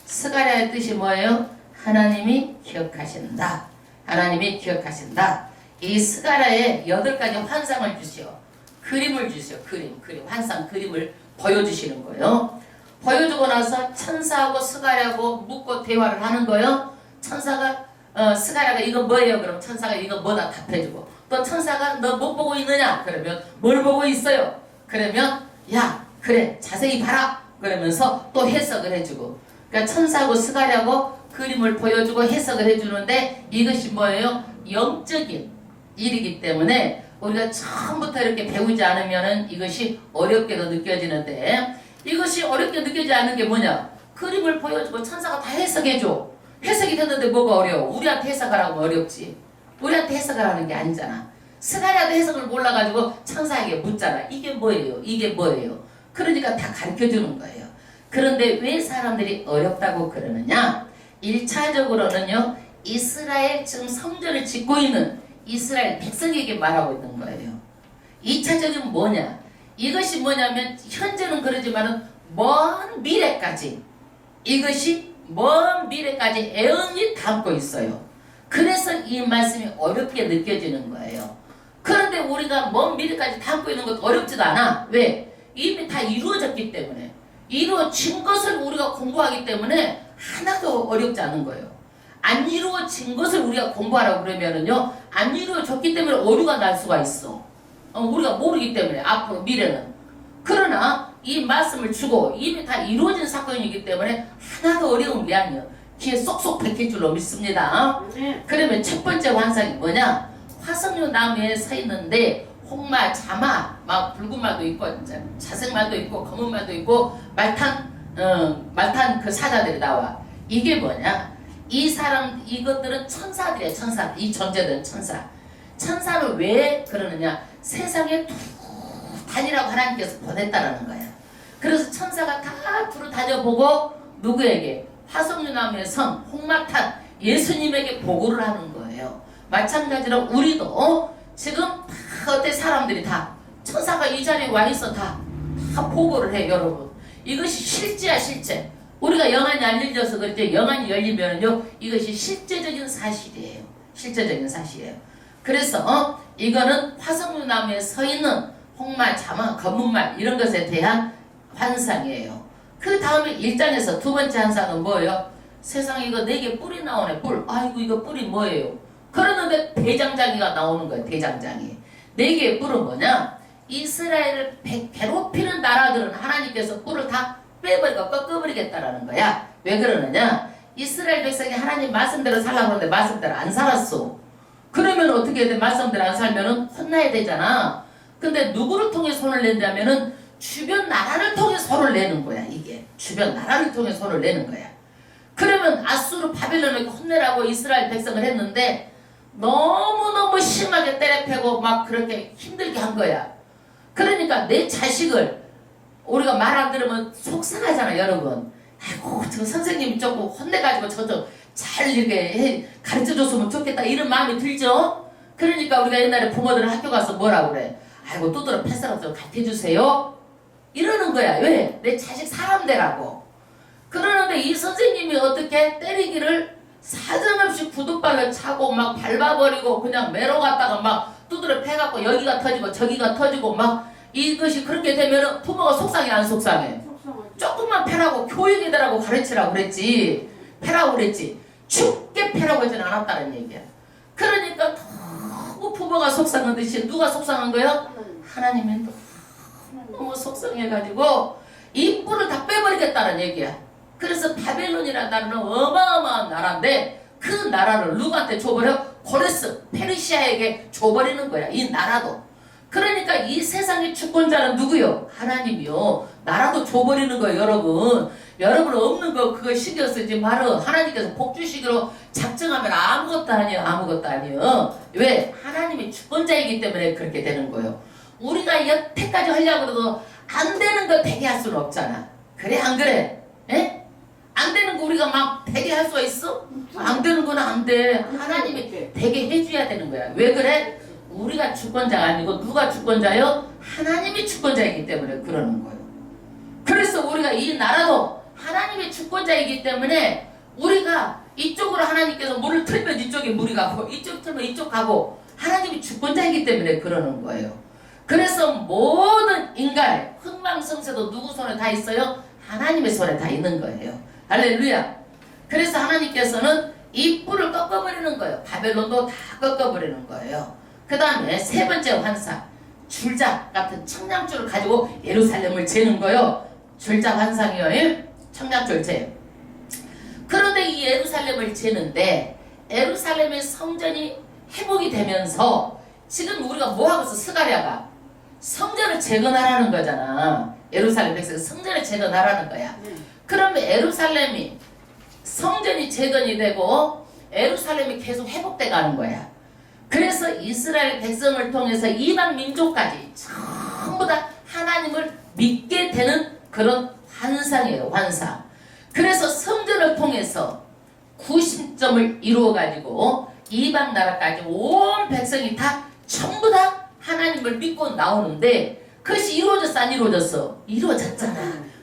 스가랴의 뜻이 뭐예요? 하나님이 기억하신다. 하나님이 기억하신다. 이 스가랴에 8가지 환상을 주시오. 그림을 주시오. 그림, 환상, 그림을 보여주시는 거예요. 보여주고 나서 천사하고 스가랴하고 묻고 대화를 하는 거예요. 천사가 스가랴가 이거 뭐예요? 그럼 천사가 이거 뭐다 답해주고, 또 천사가 너 못 보고 있느냐? 그러면 뭘 보고 있어요? 그러면 야 그래 자세히 봐라 그러면서 또 해석을 해주고, 그러니까 천사하고 스가랴하고 그림을 보여주고 해석을 해주는데, 이것이 뭐예요? 영적인 일이기 때문에 우리가 처음부터 이렇게 배우지 않으면 이것이 어렵게도 느껴지는데, 이것이 어렵게 느껴지지 않는 게 뭐냐? 그림을 보여주고 천사가 다 해석해줘. 해석이 됐는데 뭐가 어려워? 우리한테 해석하라고 어렵지. 우리한테 해석하라는 게 아니잖아. 스가랴도 해석을 몰라가지고 천사에게 묻잖아. 이게 뭐예요? 이게 뭐예요? 그러니까 다 가르쳐주는 거예요. 그런데 왜 사람들이 어렵다고 그러느냐? 1차적으로는요, 이스라엘 지금 성전을 짓고 있는 이스라엘 백성에게 말하고 있는 거예요. 2차적인 뭐냐? 이것이 뭐냐면 현재는 그러지만은 먼 미래까지, 이것이 먼 미래까지 애언이 담고 있어요. 그래서 이 말씀이 어렵게 느껴지는 거예요. 그런데 우리가 먼 미래까지 담고 있는 것도 어렵지도 않아. 왜? 이미 다 이루어졌기 때문에, 이루어진 것을 우리가 공부하기 때문에 하나도 어렵지 않은 거예요. 안 이루어진 것을 우리가 공부하라고 그러면은요, 안 이루어졌기 때문에 오류가 날 수가 있어. 우리가 모르기 때문에, 앞으로 미래는. 그러나 이 말씀을 주고 이미 다 이루어진 사건이기 때문에 하나도 어려운 게 아니에요. 귀에 쏙쏙 박힐 줄로 믿습니다. 그러면 첫 번째 환상이 뭐냐? 화석류 나무에 서 있는데 홍마, 자마, 막 붉은 말도 있고 자색 말도 있고 검은 말도 있고 말탄 그 사자들이 나와. 이게 뭐냐? 이 사람, 이것들은 천사들이야. 천사. 이 존재들은 천사. 천사를 왜 그러느냐? 세상에 다니라고 하나님께서 보냈다라는 거야. 그래서 천사가 다 두루 다녀보고 누구에게? 화석류나무의 성, 홍마탄 예수님에게 보고를 하는 거예요. 마찬가지로 우리도 지금 다 어때 사람들이 다 천사가 이 자리에 와 있어 다 보고를 해. 여러분, 이것이 실제야 실제. 우리가 영안이 안 열려서 그렇지, 영안이 열리면은요 이것이 실제적인 사실이에요. 실제적인 사실이에요. 그래서 이거는 화석류나무에 서 있는 홍마, 자마, 검은 말 이런 것에 대한 환상이에요. 그 다음에 1장에서 두 번째 환상은 뭐예요? 세상에 이거 4개 뿔이 나오네. 뿔. 아이고 이거 뿔이 뭐예요? 그러는데 대장장이가 나오는 거예요. 대장장이. 4개의 뿔은 뭐냐? 이스라엘을 괴롭히는 나라들은 하나님께서 뿔을 다 빼버리고 꺾어버리겠다라는 거야. 왜 그러느냐? 이스라엘 백성이 하나님 말씀대로 살라고 하는데 말씀대로 안 살았어. 그러면 어떻게 해야 돼? 말씀대로 안 살면은 혼나야 되잖아. 근데 누구를 통해 손을 낸다면은 주변 나라를 통해 손을 내는 거야. 이게 주변 나라를 통해 손을 내는 거야. 그러면 아수르 바벨론을 혼내라고 이스라엘 백성을 했는데 너무너무 심하게 때려패고 막 그렇게 힘들게 한 거야. 그러니까 내 자식을 우리가 말 안 들으면 속상하잖아. 여러분, 아이고 저 선생님이 조금 혼내가지고 저도 잘 이렇게 가르쳐줬으면 좋겠다 이런 마음이 들죠. 그러니까 우리가 옛날에 부모들은 학교 가서 뭐라고 그래? 아이고 두드러 팰 사람 좀 가르쳐주세요 이러는 거야. 왜? 내 자식 사람 되라고. 그러는데 이 선생님이 어떻게 때리기를 사정없이 구두발을 차고 막 밟아버리고 그냥 매로 갔다가 막 두드러 패갖고 여기가 터지고 저기가 터지고 막, 이것이 그렇게 되면 부모가 속상해 안 속상해? 조금만 패라고 교육이더라고 가르치라고 그랬지. 패라고 그랬지. 죽게 패라고 하진 않았다는 얘기야. 그러니까 너무 부모가 속상한 듯이 누가 속상한 거야? 하나님이 너무 속상해가지고 이 뿔을 다 빼버리겠다는 얘기야. 그래서 바벨론이라는 나라는 어마어마한 나라인데 그 나라를 누구한테 줘버려? 고레스, 페르시아에게 줘버리는 거야. 이 나라도. 그러니까 이 세상의 주권자는 누구요? 하나님이요. 나라도 줘버리는 거예요. 여러분, 여러분 없는 거 그거 신경 쓰지 말어. 하나님께서 복 주시기로 작정하면 아무것도 아니에요. 아무것도 아니에요. 왜? 하나님이 주권자이기 때문에 그렇게 되는 거예요. 우리가 여태까지 하려고 해도 안 되는 거 되게 할 수는 없잖아. 그래 안 그래? 에? 안 되는 거 우리가 막 되게 할 수가 있어? 안 되는 건 안 돼. 하나님이 되게 해줘야 되는 거야. 왜 그래? 우리가 주권자가 아니고 누가 주권자요? 하나님이 주권자이기 때문에 그러는 거예요. 그래서 우리가 이 나라도 하나님의 주권자이기 때문에 우리가 이쪽으로 하나님께서 물을 틀면 이쪽에 물이 가고 이쪽 틀면 이쪽 가고 하나님이 주권자이기 때문에 그러는 거예요. 그래서 모든 인간의 흥망성쇠도 누구 손에 다 있어요? 하나님의 손에 다 있는 거예요. 할렐루야. 그래서 하나님께서는 이 뿔을 꺾어버리는 거예요. 바벨론도 다 꺾어버리는 거예요. 그 다음에 세 번째 환상, 줄자 같은 청량줄을 가지고 예루살렘을 재는 거예요. 줄자 환상이요. 청량줄 재요. 그런데 이 예루살렘을 재는데 예루살렘의 성전이 회복이 되면서 지금 우리가 뭐하고 있어? 스가랴가 성전을 재건하라는 거잖아. 예루살렘 백성 성전을 재건하라는 거야. 그러면 예루살렘이 성전이 재건이 되고 예루살렘이 계속 회복돼 가는 거야. 그래서 이스라엘 백성을 통해서 이방 민족까지 전부 다 하나님을 믿게 되는 그런 환상이에요. 환상. 그래서 성전을 통해서 구심점을 이루어 가지고 이방 나라까지 온 백성이 다 전부 다 하나님을 믿고 나오는데 그것이 이루어졌어 안 이루어졌어? 이루어졌잖아.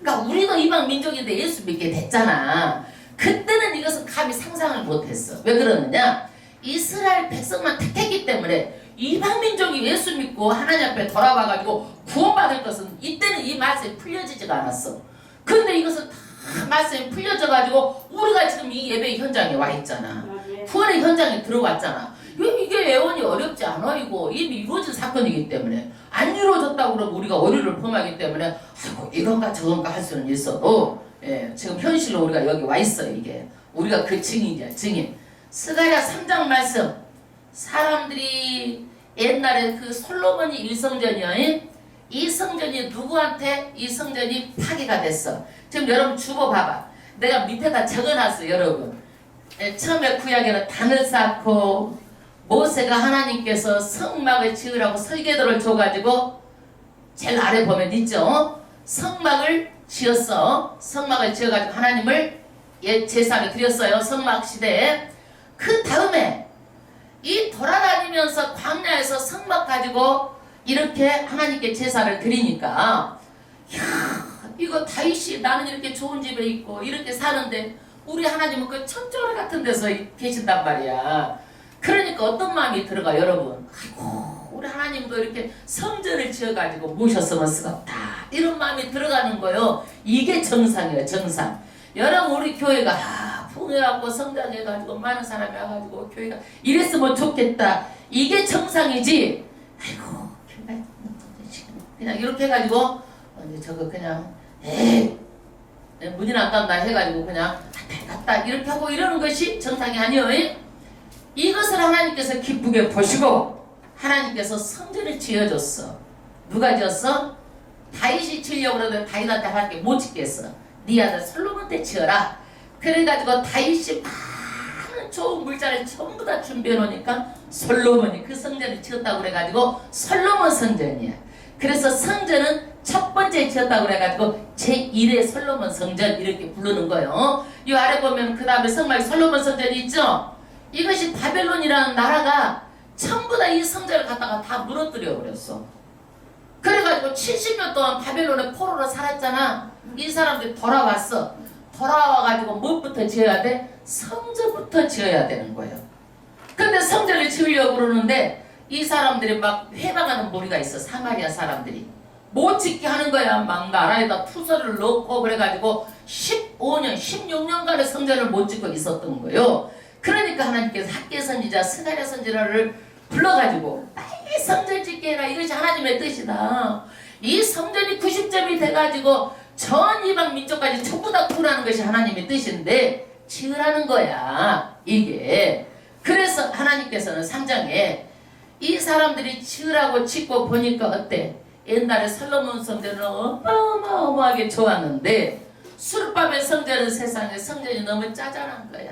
그러니까 우리도 이방 민족인데 예수 믿게 됐잖아. 그때는 이것은 감히 상상을 못했어. 왜 그러느냐? 이스라엘 백성만 택했기 때문에 이방 민족이 예수 믿고 하나님 앞에 돌아와가지고 구원받을 것은 이때는 이 말씀이 풀려지지가 않았어. 근데 이것은 다 말씀이 풀려져가지고 우리가 지금 이 예배 현장에 와 있잖아. 구원의 현장에 들어왔잖아. 이게 애원이 어렵지 않아. 이거 이미 이루어진 사건이기 때문에 안 이루어졌다고 그러면 우리가 오류를 범하기 때문에 아이고 이건가 저건가 할 수는 있어도 지금 현실로 우리가 여기 와 있어요. 이게 우리가 그 증인이야. 증인. 스가랴 3장 말씀. 사람들이 옛날에 그 솔로몬이 일성전이요. 이 성전이 누구한테 이 성전이 파괴가 됐어. 지금 여러분 주보 봐봐. 내가 밑에다 적어놨어. 여러분. 처음에 구약에는 단을 쌓고 모세가 하나님께서 성막을 지으라고 설계도를 줘가지고 제일 아래 보면 있죠. 성막을 지었어. 성막을 지어가지고 하나님을 제사를 드렸어요. 성막 시대에. 그 다음에 이 돌아다니면서 광야에서 성막 가지고 이렇게 하나님께 제사를 드리니까 야 이거 다윗이 나는 이렇게 좋은 집에 있고 이렇게 사는데 우리 하나님은 그 천조를 같은 데서 계신단 말이야. 그러니까 어떤 마음이 들어가 여러분. 아이고 우리 하나님도 이렇게 성전을 지어가지고 모셨으면 쓰겠다 이런 마음이 들어가는 거요. 이게 정상이에요. 정상. 여러분 우리 교회가 풍요하고 성장해가지고 많은 사람이 와가지고 교회가 이랬으면 좋겠다 이게 정상이지. 아이고 교회가 그냥 이렇게 해가지고 저거 그냥 에이 문이 안 간다 해가지고 그냥 갔다 이렇게 하고 이러는 것이 정상이 아니에요. 이것을 하나님께서 기쁘게 보시고 하나님께서 성전을 지어줬어. 누가 지었어? 다윗이 지으려고 그러는데 다윗한테 하나님께 못 짓겠어. 네 아들 솔로몬 때 지어라. 그래가지고 다윗이 많은 좋은 물자를 전부 다 준비해 놓으니까 솔로몬이 그 성전을 지었다고 그래가지고 솔로몬 성전이야. 그래서 성전은 첫 번째 지었다고 그래가지고 제1의 솔로몬 성전 이렇게 부르는 거예요. 이 아래 보면 그 다음에 성막에 솔로몬 성전이 있죠. 이것이 바벨론이라는 나라가 전부 다 이 성전을 갖다가 다 무너뜨려 버렸어. 그래가지고 70년 동안 바벨론의 포로로 살았잖아. 이 사람들이 돌아왔어. 돌아와가지고 무엇부터 지어야 돼? 성전부터 지어야 되는 거예요. 근데 성전을 지으려고 그러는데 이 사람들이 막 회방하는 무리가 있어. 사마리아 사람들이 못 짓게 하는 거야. 막 나라에다 투서를 넣고 그래가지고 15년 16년간의 성전을 못 짓고 있었던 거예요. 그러니까 하나님께서 학개 선지자 스가랴 선지자를 불러가지고 빨리 성전 짓게 해라. 이것이 하나님의 뜻이다. 이 성전이 90점이 돼가지고 전 이방 민족까지 전부 다 구원하는 것이 하나님의 뜻인데 지으라는 거야. 이게. 그래서 하나님께서는 3장에 이 사람들이 지으라고 짓고 보니까 어때? 옛날에 솔로몬 성전은 어마어마하게 좋았는데 술밥의 성전은 세상에 성전이 너무 짜잘한 거야.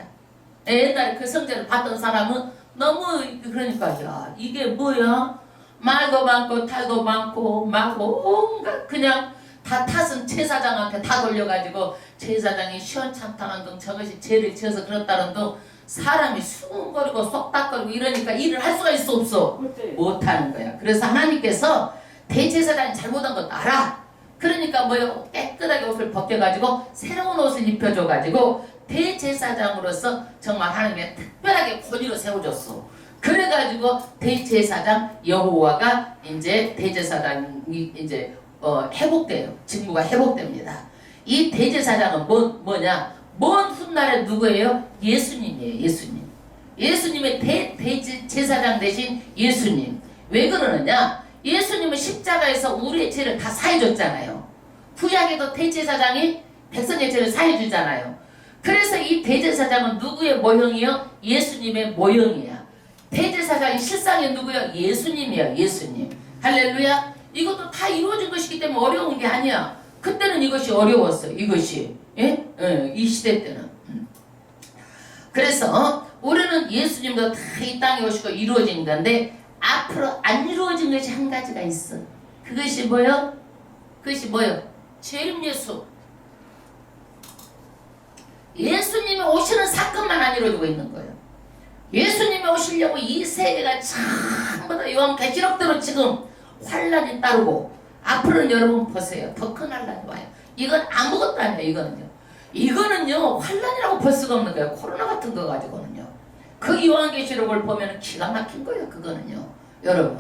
옛날에 그 성전을 봤던 사람은 너무 그러니까 야 이게 뭐야? 말도 많고 탈도 많고 온갖 그냥 다 탓은 제사장한테 다 돌려가지고 제사장이 시원찮다는 등 저것이 죄를 지어서 그렇다는 등 사람이 수군거리고 쏙닥거리고 이러니까 일을 할 수가 있어 없어? 못하는 거야. 그래서 하나님께서 대제사장이 잘못한 건 알아. 그러니까 뭐요? 깨끗하게 옷을 벗겨가지고 새로운 옷을 입혀줘가지고 대제사장으로서 정말 하나님의 특별하게 권위로 세워줬어. 그래가지고 대제사장 여호와가 이제 대제사장이 이제 회복돼요. 직무가 회복됩니다. 이 대제사장은 뭐냐? 먼 훗날에 누구예요? 예수님이에요. 예수님. 예수님의 대제사장 대신 예수님. 왜 그러느냐? 예수님은 십자가에서 우리의 죄를 다 사해줬잖아요. 구약에도 대제사장이 백성의 죄를 사해주잖아요. 그래서 이 대제사장은 누구의 모형이요? 예수님의 모형이야. 대제사장이 실상이 누구요? 예수님이야. 예수님. 할렐루야. 이것도 다 이루어진 것이기 때문에 어려운 게 아니야. 그때는 이것이 어려웠어요. 이것이. 예? 이 시대 때는. 그래서 우리는 예수님도 다 이 땅에 오시고 이루어진 건데 앞으로 안 이루어진 것이 한 가지가 있어. 그것이 뭐요? 그것이 뭐요? 재림 예수. 예수님이 오시는 사건만 안 이루어지고 있는 거예요. 예수님이 오시려고 이 세계가 전부 다 요한계시록대로 지금 환란이 따르고 앞으로는 여러분 보세요. 더 큰 환란이 와요. 이건 아무것도 아니에요. 이거는요 환란이라고 볼 수가 없는 거예요. 코로나 같은 거 가지고는요. 그 요한계시록을 보면 기가 막힌 거예요. 그거는요 여러분.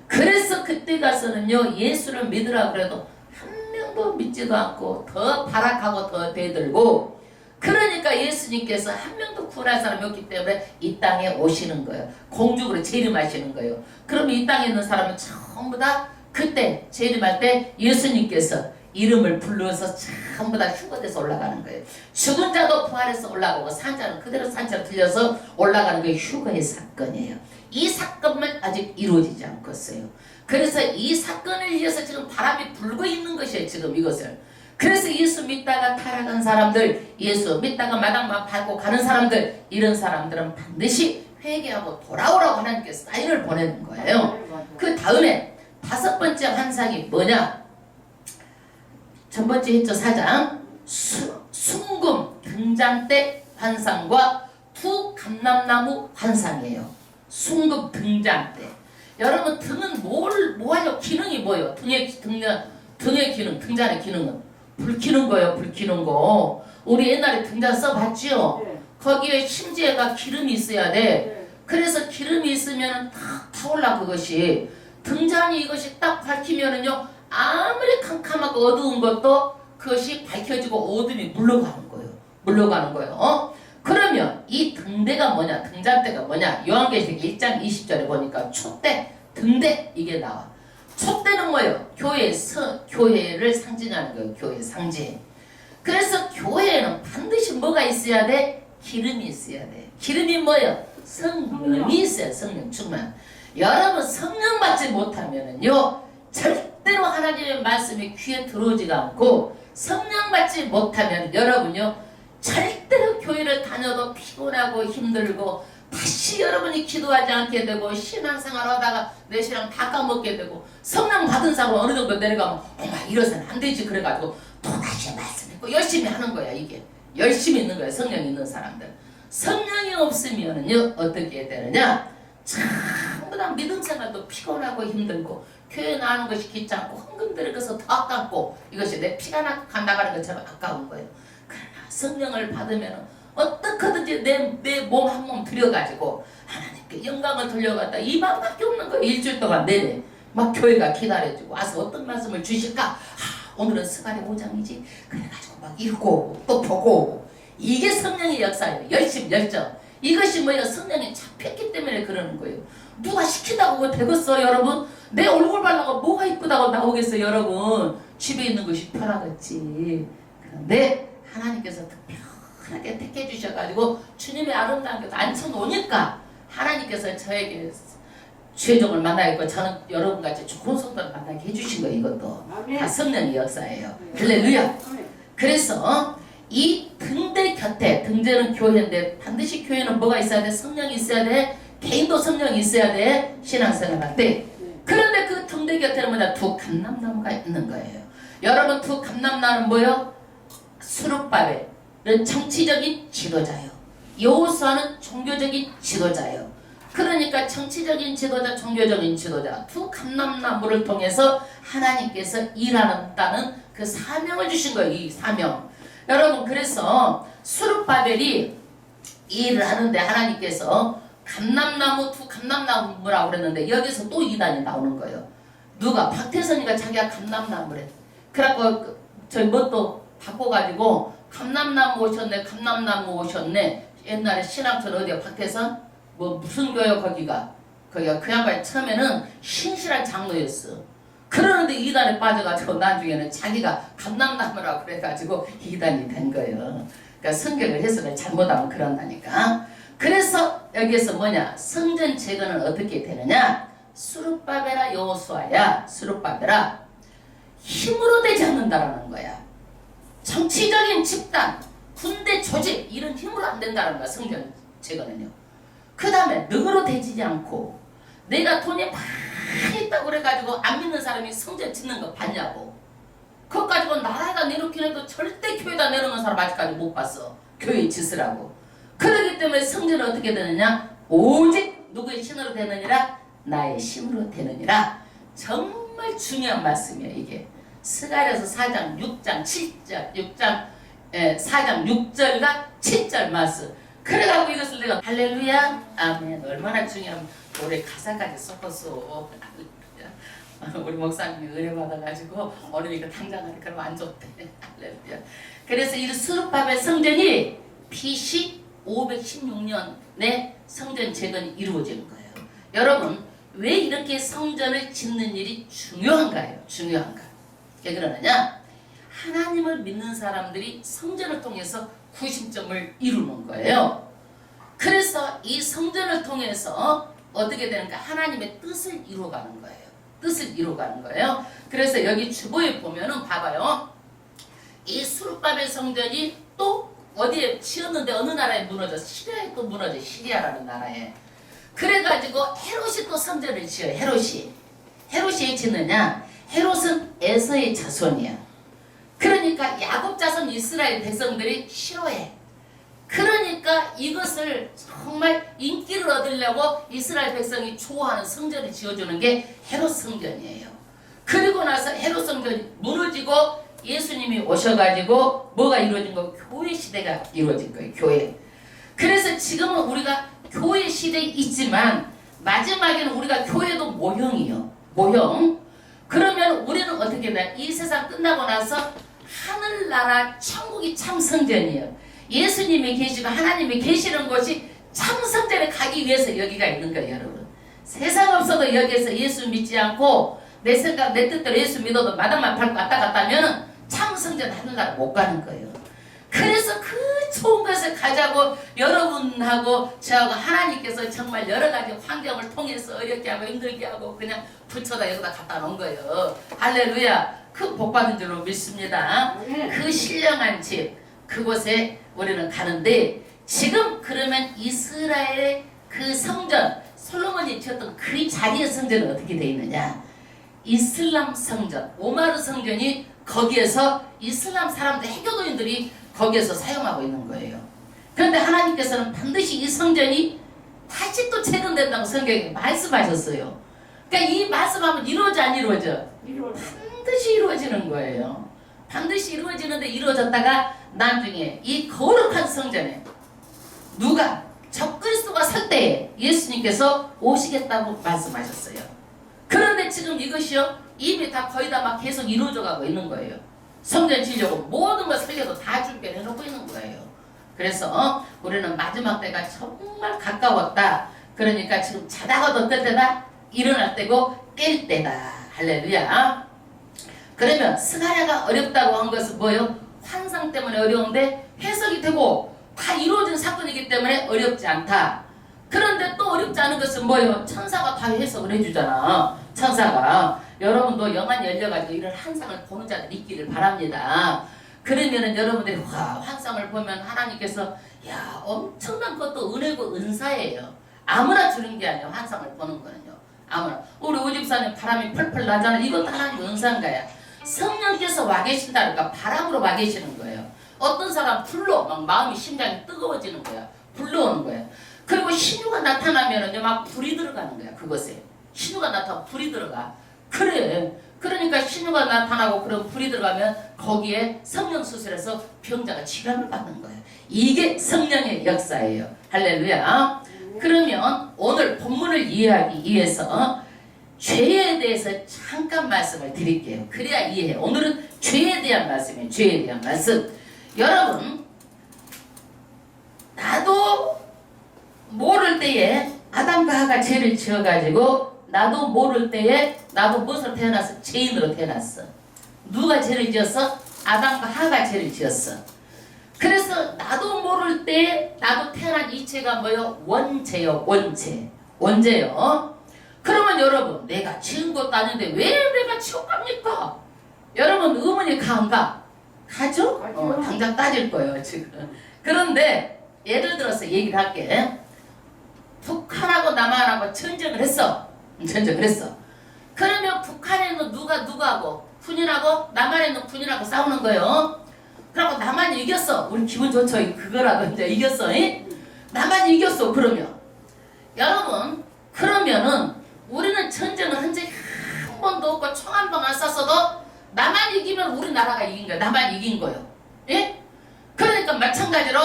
그래서 그때 가서는요 예수를 믿으라 그래도 한 명도 믿지도 않고 더 발악하고 더 대들고, 그러니까 예수님께서 한 명도 구원할 사람이 없기 때문에 이 땅에 오시는 거예요. 공중으로 재림하시는 거예요. 그럼 이 땅에 있는 사람은 전부 다 그때 재림할 때 예수님께서 이름을 불러서 전부 다 휴거돼서 올라가는 거예요. 죽은 자도 부활해서 올라가고 산 자는 그대로 산자로 들려서 올라가는 게 휴거의 사건이에요. 이 사건만 아직 이루어지지 않고 있어요. 그래서 이 사건을 위해서 지금 바람이 불고 있는 것이에요. 지금 이것을. 그래서 예수 믿다가 타락한 사람들, 예수 믿다가 마당만 밟고 가는 사람들, 이런 사람들은 반드시 회개하고 돌아오라고 하나님께서 사인을 보내는 거예요. 그 다음에 5번째 환상이 뭐냐? 첫 번째 했죠. 4장 순금 등잔대 환상과 두 감람나무 환상이에요. 순금 등잔대. 여러분 등은 뭐 하려? 기능이 뭐예요? 등의 기능, 등잔의 기능은 불 켜는 거예요. 불 켜는 거. 우리 옛날에 등잔 써봤지요? 네. 거기에 심지어가 기름이 있어야 돼. 네. 그래서 기름이 있으면 탁 타올라. 그것이 등잔이 이것이 딱 밝히면은요 아무리 캄캄하고 어두운 것도 그것이 밝혀지고 어둠이 물러가는 거예요. 물러가는 거예요. 그러면 이 등대가 뭐냐? 등잔대가 뭐냐? 요한계시록 1장 20절에 보니까 촛대, 등대 이게 나와. 촛대는 뭐예요? 교회를 상징하는 거예요. 교회 상징. 그래서 교회에는 반드시 뭐가 있어야 돼? 기름이 있어야 돼. 기름이 뭐예요? 성령이 있어요. 성령 충만. 여러분 성령 받지 못하면은요 절대로 하나님의 말씀이 귀에 들어오지가 않고, 성령 받지 못하면 여러분요 절대로 교회를 다녀도 피곤하고 힘들고 다시 여러분이 기도하지 않게 되고 신앙생활 하다가 내 신앙 다 까먹게 되고, 성령 받은 사람 어느 정도 내려가면 엄마 이러서는 안 되지 그래가지고 또다시 말씀 읽고 열심히 하는 거야. 이게 열심히 있는 거야. 성령 있는 사람들. 성령이 없으면은요 어떻게 되느냐? 전부 다 믿음 생활도 피곤하고 힘들고 교회 나가는 것이 귀찮고 헌금 드릴 것은 더 아깝고 이것이 내 피가 나가는 것처럼 아까운 거예요. 그러나 성령을 받으면 어떻게든지 내 몸 한 몸 들여가지고 하나님께 영광을 돌려갔다. 이 마음밖에 없는 거예요. 일주일 동안 내내 막 교회가 기다려주고 와서 어떤 말씀을 주실까? 오늘은 스가랴 5장이지. 그래가지고 막 읽고 또 보고, 이게 성령의 역사예요. 열심 열정. 이것이 뭐예요? 성령이 잡혔기 때문에 그러는 거예요. 누가 시키다고 그거 되겠어 여러분? 내 얼굴 발라가 뭐가 이쁘다고 나오겠어 여러분? 집에 있는 것이 편하겠지. 그런데 하나님께서 특별하게 택해 주셔가지고 주님의 아름다운 것도 앉혀놓으니까 하나님께서 저에게 죄종을 만나겠고 저는 여러분같이 좋은 성도를 만나게 해주신 거예요. 이것도 다 성령의 역사예요. 할렐루야. 그래서 이 등대 곁에, 등대는 교회인데 반드시 교회는 뭐가 있어야 돼? 성령이 있어야 돼. 개인도 성령이 있어야 돼. 신앙생활 할 때. 그런데 그 등대 곁에는 뭐냐? 두 감람나무가 있는 거예요. 여러분 두 감람나무는 뭐요? 수룹바벨은 정치적인 지도자요. 여호수아는 종교적인 지도자요. 그러니까 정치적인 지도자, 종교적인 지도자 두 감람나무를 통해서 하나님께서 일하는다는 그 사명을 주신 거예요. 이 사명. 여러분, 그래서 수룹바벨이 일을 하는데 하나님께서 감람나무 두 감람나무라고 그랬는데 여기서 또 이단이 나오는 거예요. 누가? 박태선이가 자기가 감람나무래. 그래갖고 저희 뭣도 바꿔가지고 감람나무 오셨네, 감람나무 오셨네. 옛날에 신앙촌 어디야? 박태선? 뭐 무슨 교회요 거기가? 거기가 그 양반이 처음에는 신실한 장로였어. 그러는데 이단에 빠져가지고 나중에는 자기가 감람나무라고 그래가지고 이단이 된 거예요. 그러니까 성경을 해석을 잘못하면 그런다니까. 그래서 여기에서 뭐냐? 성전 재건은 어떻게 되느냐? 수룹바벨아 여호수아야, 수룹바벨아 힘으로 되지 않는다라는 거야. 정치적인 집단, 군대 조직 이런 힘으로 안 된다는 거야. 성전 재건은요. 그 다음에 능으로 되지 않고 내가 돈이 많이 있다고 그래가지고 안 믿는 사람이 성전 짓는 거 봤냐고. 그것 가지고 나라에다 내놓긴 해도 절대 교회에다 내놓는 사람 아직까지 못 봤어. 교회 짓으라고. 그렇기 때문에 성전은 어떻게 되느냐? 오직 누구의 신으로 되느니라? 나의 힘으로 되느니라. 정말 중요한 말씀이에요. 이게 스가랴서 4장 6장 7절 4장 6절과 7절 말씀. 그래갖고 이것을 내가 할렐루야 아멘 얼마나 중요한 노래 가사까지 섞었어. 우리 목사님이 은혜 받아가지고 어른이가 당장하니 그러면 안 좋대. 할렐루야. 그래서 이 수룹바벨 성전이 BC 516년에 성전 재건이 이루어진 거예요. 여러분 왜 이렇게 성전을 짓는 일이 중요한가요? 중요한가? 왜 그러느냐? 하나님을 믿는 사람들이 성전을 통해서 구심점을 이루는 거예요. 그래서 이 성전을 통해서 어떻게 되는가? 하나님의 뜻을 이루어가는 거예요. 뜻을 이루어가는 거예요. 그래서 여기 주보에 보면은 봐봐요. 이 수룹바벨 성전이 또 어디에 지었는데 어느 나라에 무너져? 시리아에 또 무너져. 시리아라는 나라에. 그래가지고 헤롯이 또 성전을 지어요. 헤롯이. 헤롯이 짓느냐? 헤롯은 에서의 자손이야. 그러니까 야곱 자손 이스라엘 백성들이 싫어해. 그러니까 이것을 정말 인기를 얻으려고 이스라엘 백성이 좋아하는 성전을 지어주는 게 헤롯 성전이에요. 그리고 나서 헤롯 성전이 무너지고 예수님이 오셔가지고 뭐가 이루어진 거예요? 교회 시대가 이루어진 거예요. 교회. 그래서 지금은 우리가 교회 시대에 있지만 마지막에는 우리가 교회도 모형이요. 모형. 그러면 우리는 어떻게 돼? 이 세상 끝나고 나서 하늘나라 천국이 참 성전이에요. 예수님이 계시고 하나님이 계시는 곳이 참 성전에 가기 위해서 여기가 있는 거예요. 여러분. 세상 없어도 여기에서 예수 믿지 않고 내 생각 내 뜻대로 예수 믿어도 마당만 밟고 왔다 갔다 하면 참 성전 하늘나라 못 가는 거예요. 그래서 그 좋은 것을 가자고 여러분하고 저하고 하나님께서 정말 여러 가지 환경을 통해서 어렵게 하고 힘들게 하고 그냥 붙여다 여기다 갖다 놓은 거예요. 할렐루야. 그 복 받은 줄로 믿습니다. 그 신령한 집 그곳에 우리는 가는데 지금 그러면 이스라엘의 그 성전 솔로몬이 지었던 그 자리의 성전은 어떻게 되어 있느냐? 이슬람 성전 오마르 성전이 거기에서 이슬람 사람들 해교도인들이 거기에서 사용하고 있는 거예요. 그런데 하나님께서는 반드시 이 성전이 다시 또 재건된다고 성경에 말씀하셨어요. 그러니까 이 말씀하면 이루어져 안 이루어져? 반드시 이루어지는 거예요. 반드시 이루어지는데 이루어졌다가 나중에 이 거룩한 성전에 누가 적그리스도가 설 때에 예수님께서 오시겠다고 말씀하셨어요. 그런데 지금 이것이요 이미 다 거의 다 막 계속 이루어져 가고 있는 거예요. 성전 지려고 모든 걸 살려서 다 준비해 놓고 있는 거예요. 그래서 우리는 마지막 때가 정말 가까웠다. 그러니까 지금 자다가도 어떨 때다? 일어날 때고 깰 때다. 할렐루야. 그러면 스가랴가 어렵다고 한 것은 뭐예요? 환상 때문에 어려운데 해석이 되고 다 이루어진 사건이기 때문에 어렵지 않다. 그런데 또 어렵지 않은 것은 뭐예요? 천사가 다 해석을 해주잖아. 천사가. 여러분도 영안이 열려가지고 이런 환상을 보는 자들 있기를 바랍니다. 그러면은 여러분들이 와 환상을 보면 하나님께서 야 엄청난 것도 은혜고 은사예요. 아무나 주는 게 아니에요. 환상을 보는 거는요. 아무나. 우리 오집사님 바람이 펄펄 나잖아. 이것도 하나님 은사인가요? 성령께서 와 계신다니까 바람으로 와 계시는 거예요. 어떤 사람 불로 막 마음이 심장이 뜨거워지는 거야. 불러오는 거야. 그리고 신유가 나타나면은요 막 불이 들어가는 거야. 그것에 신유가 나타나면 불이 들어가. 그래. 그러니까 신유가 나타나고 그런 불이 들어가면 거기에 성령 수술해서 병자가 치료를 받는 거예요. 이게 성령의 역사예요. 할렐루야. 그러면 오늘 본문을 이해하기 위해서 죄에 대해서 잠깐 말씀을 드릴게요. 그래야 이해해. 오늘은 죄에 대한 말씀이에요. 죄에 대한 말씀. 여러분, 나도 모를 때에 아담과 하가 죄를 지어가지고 나도 모를 때에 나도 무엇으로 태어났어? 죄인으로 태어났어. 누가 죄를 지었어? 아담과 하가 죄를 지었어. 그래서 나도 모를 때 나도 태어난 이체가 뭐요? 원죄요. 원죄. 원죄요. 그러면 여러분 내가 지은 것도 아닌데 왜 내가 지옥 갑니까? 여러분 의문이 가안가? 가죠? 당장 따질 거예요 지금. 그런데 예를 들어서 얘기를 할게. 북한하고 남한하고 전쟁을 했어. 전쟁을 했어. 그러면 북한에 있는 누구하고 군인하고 남한에 있는 군인하고 싸우는 거예요. 그러고 남한이 이겼어. 우리 기분 좋죠. 그거라도 이제 이겼어. 남한이 이겼어. 그러면 여러분 그러면은 우리는 전쟁을 한 적이 한 번도 없고 총 한 방 안 쐈어도 남한 이기면 우리나라가 이긴 거야. 남한 이긴 거예요. 예? 그러니까 마찬가지로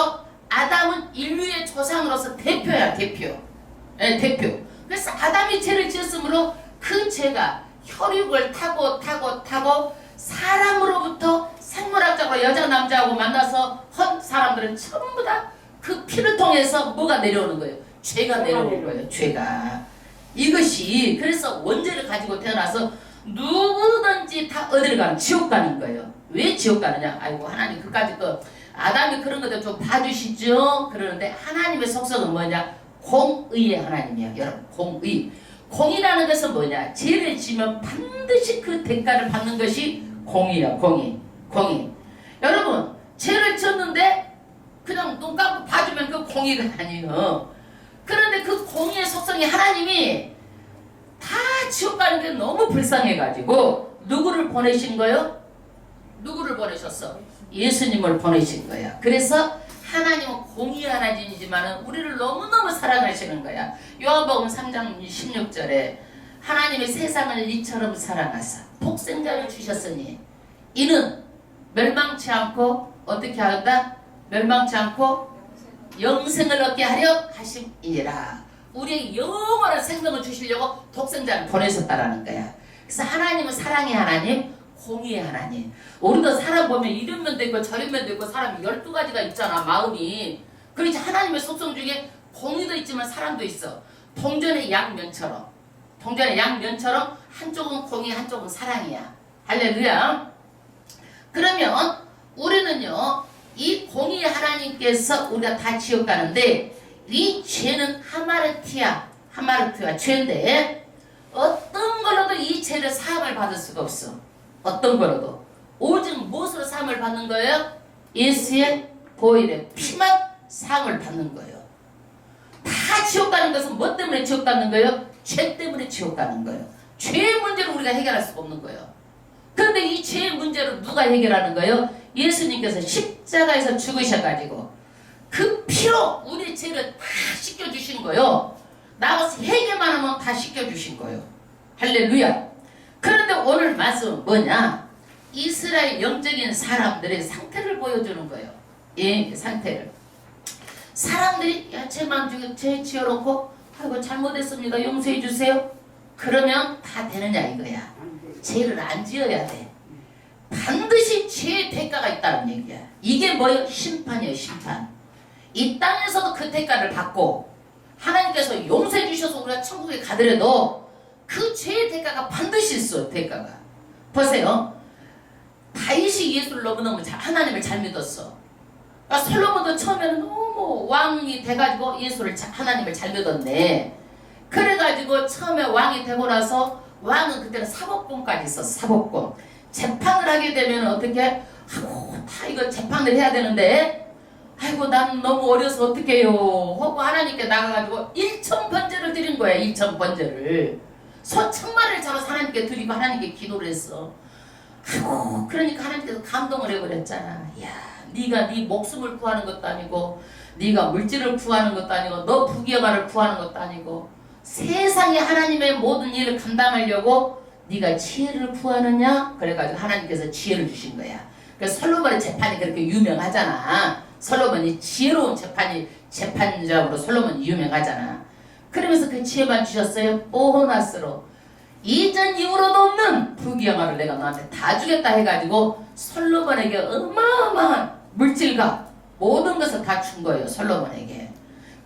아담은 인류의 조상으로서 대표야. 대표. 예, 대표. 그래서 아담이 죄를 지었으므로 그 죄가 혈육을 타고 사람으로부터 생물학적으로 여자 남자하고 만나서 헛 사람들은 전부 다 그 피를 통해서 뭐가 내려오는 거예요? 죄가 내려오는 거예요. 죄가. 이것이 그래서 원죄를 가지고 태어나서 누구든지 다 어디를 가는 지옥 가는 거예요. 왜 지옥 가느냐? 아이고 하나님 그까짓 거 아담이 그런 것들 좀 봐주시죠. 그러는데 하나님의 속성은 뭐냐? 공의의 하나님이야. 여러분 공의. 공이라는 것은 뭐냐? 죄를 지면 반드시 그 대가를 받는 것이 공이야. 공의. 공의. 여러분 죄를 지었는데 그냥 눈 감고 봐주면 그 공의가 아니에요. 그런데 그 공의의 속성이 하나님이 다 지옥 가는 게 너무 불쌍해가지고 누구를 보내신 거예요? 누구를 보내셨어? 예수님을 보내신 거야. 그래서 하나님은 공의의 하나님이지만 우리를 너무너무 사랑하시는 거야. 요한복음 3장 16절에 하나님이 세상을 이처럼 사랑하사 독생자를 주셨으니 이는 멸망치 않고 어떻게 한다? 멸망치 않고 영생을 얻게 하려 하심이니라. 우리에게 영원한 생명을 주시려고 독생자를 보내셨다라는 거야. 그래서 하나님은 사랑의 하나님, 공의의 하나님. 우리도 사람 보면 이런 면도 있고 저런 면도 있고 사람이 12가지가 있잖아. 마음이. 그렇지 하나님의 속성 중에 공의도 있지만 사람도 있어. 동전의 양면처럼. 동전의 양면처럼 한쪽은 공의 한쪽은 사랑이야. 할렐루야. 그러면 우리는요. 이 공의 하나님께서 우리가 다 지옥 가는데 이 죄는 하마르티야. 하마르티야. 죄인데 어떤 걸로도 이 죄를 사함을 받을 수가 없어. 어떤 거로도. 오직 무엇으로 사함을 받는 거예요? 예수의 보혈의 피만 사함을 받는 거예요. 다 지옥 가는 것은 뭐 때문에 지옥 가는 거예요? 죄 때문에 지옥 가는 거예요. 죄의 문제를 우리가 해결할 수가 없는 거예요. 그런데 이 죄의 문제를 누가 해결하는 거예요? 예수님께서 십자가에서 죽으셔가지고 그 피로 우리 죄를 다 씻겨주신 거예요. 나와서 회개만 하면 다 씻겨주신 거예요. 할렐루야. 그런데 오늘 말씀은 뭐냐? 이스라엘 영적인 사람들의 상태를 보여주는 거예요. 예, 상태를. 사람들이 야 죄만 중에 죄 지어놓고 아이고 잘못했습니다. 용서해 주세요. 그러면 다 되느냐 이거야. 죄를 안 지어야 돼. 반드시 죄의 대가가 있다는 얘기야. 이게 뭐예요? 심판이에요. 심판. 이 땅에서도 그 대가를 받고 하나님께서 용서해 주셔서 우리가 천국에 가더라도 그 죄의 대가가 반드시 있어요. 대가가. 보세요. 다윗이 예수를 너무너무 하나님을 잘 믿었어. 그러니까 솔로몬도 처음에는 너무 왕이 돼가지고 예수를 하나님을 잘 믿었네. 그래가지고 처음에 왕이 되고 나서 왕은 그때는 사법권까지 있었어. 사법권. 재판을 하게 되면 어떻게 아이고 다 이거 재판을 해야 되는데 아이고 난 너무 어려서 어떻게 해요 하고 하나님께 나가가지고 1,000번제를 드린 거야. 1,000번제를 소 1,000마리를 잡아서 하나님께 드리고 하나님께 기도를 했어. 아이고 그러니까 하나님께서 감동을 해버렸잖아. 야 네가 네 목숨을 구하는 것도 아니고 네가 물질을 구하는 것도 아니고 너 부귀영화를 구하는 것도 아니고 세상에 하나님의 모든 일을 감당하려고 네가 지혜를 구하느냐? 그래가지고 하나님께서 지혜를 주신 거야. 그래서 솔로몬의 재판이 그렇게 유명하잖아. 솔로몬이 지혜로운 재판장으로 솔로몬이 유명하잖아. 그러면서 그 지혜만 주셨어요. 보너스로 이전 이후로도 없는 부귀영화를 내가 너한테 다 주겠다 해가지고 솔로몬에게 어마어마한 물질과 모든 것을 다 준 거예요. 솔로몬에게.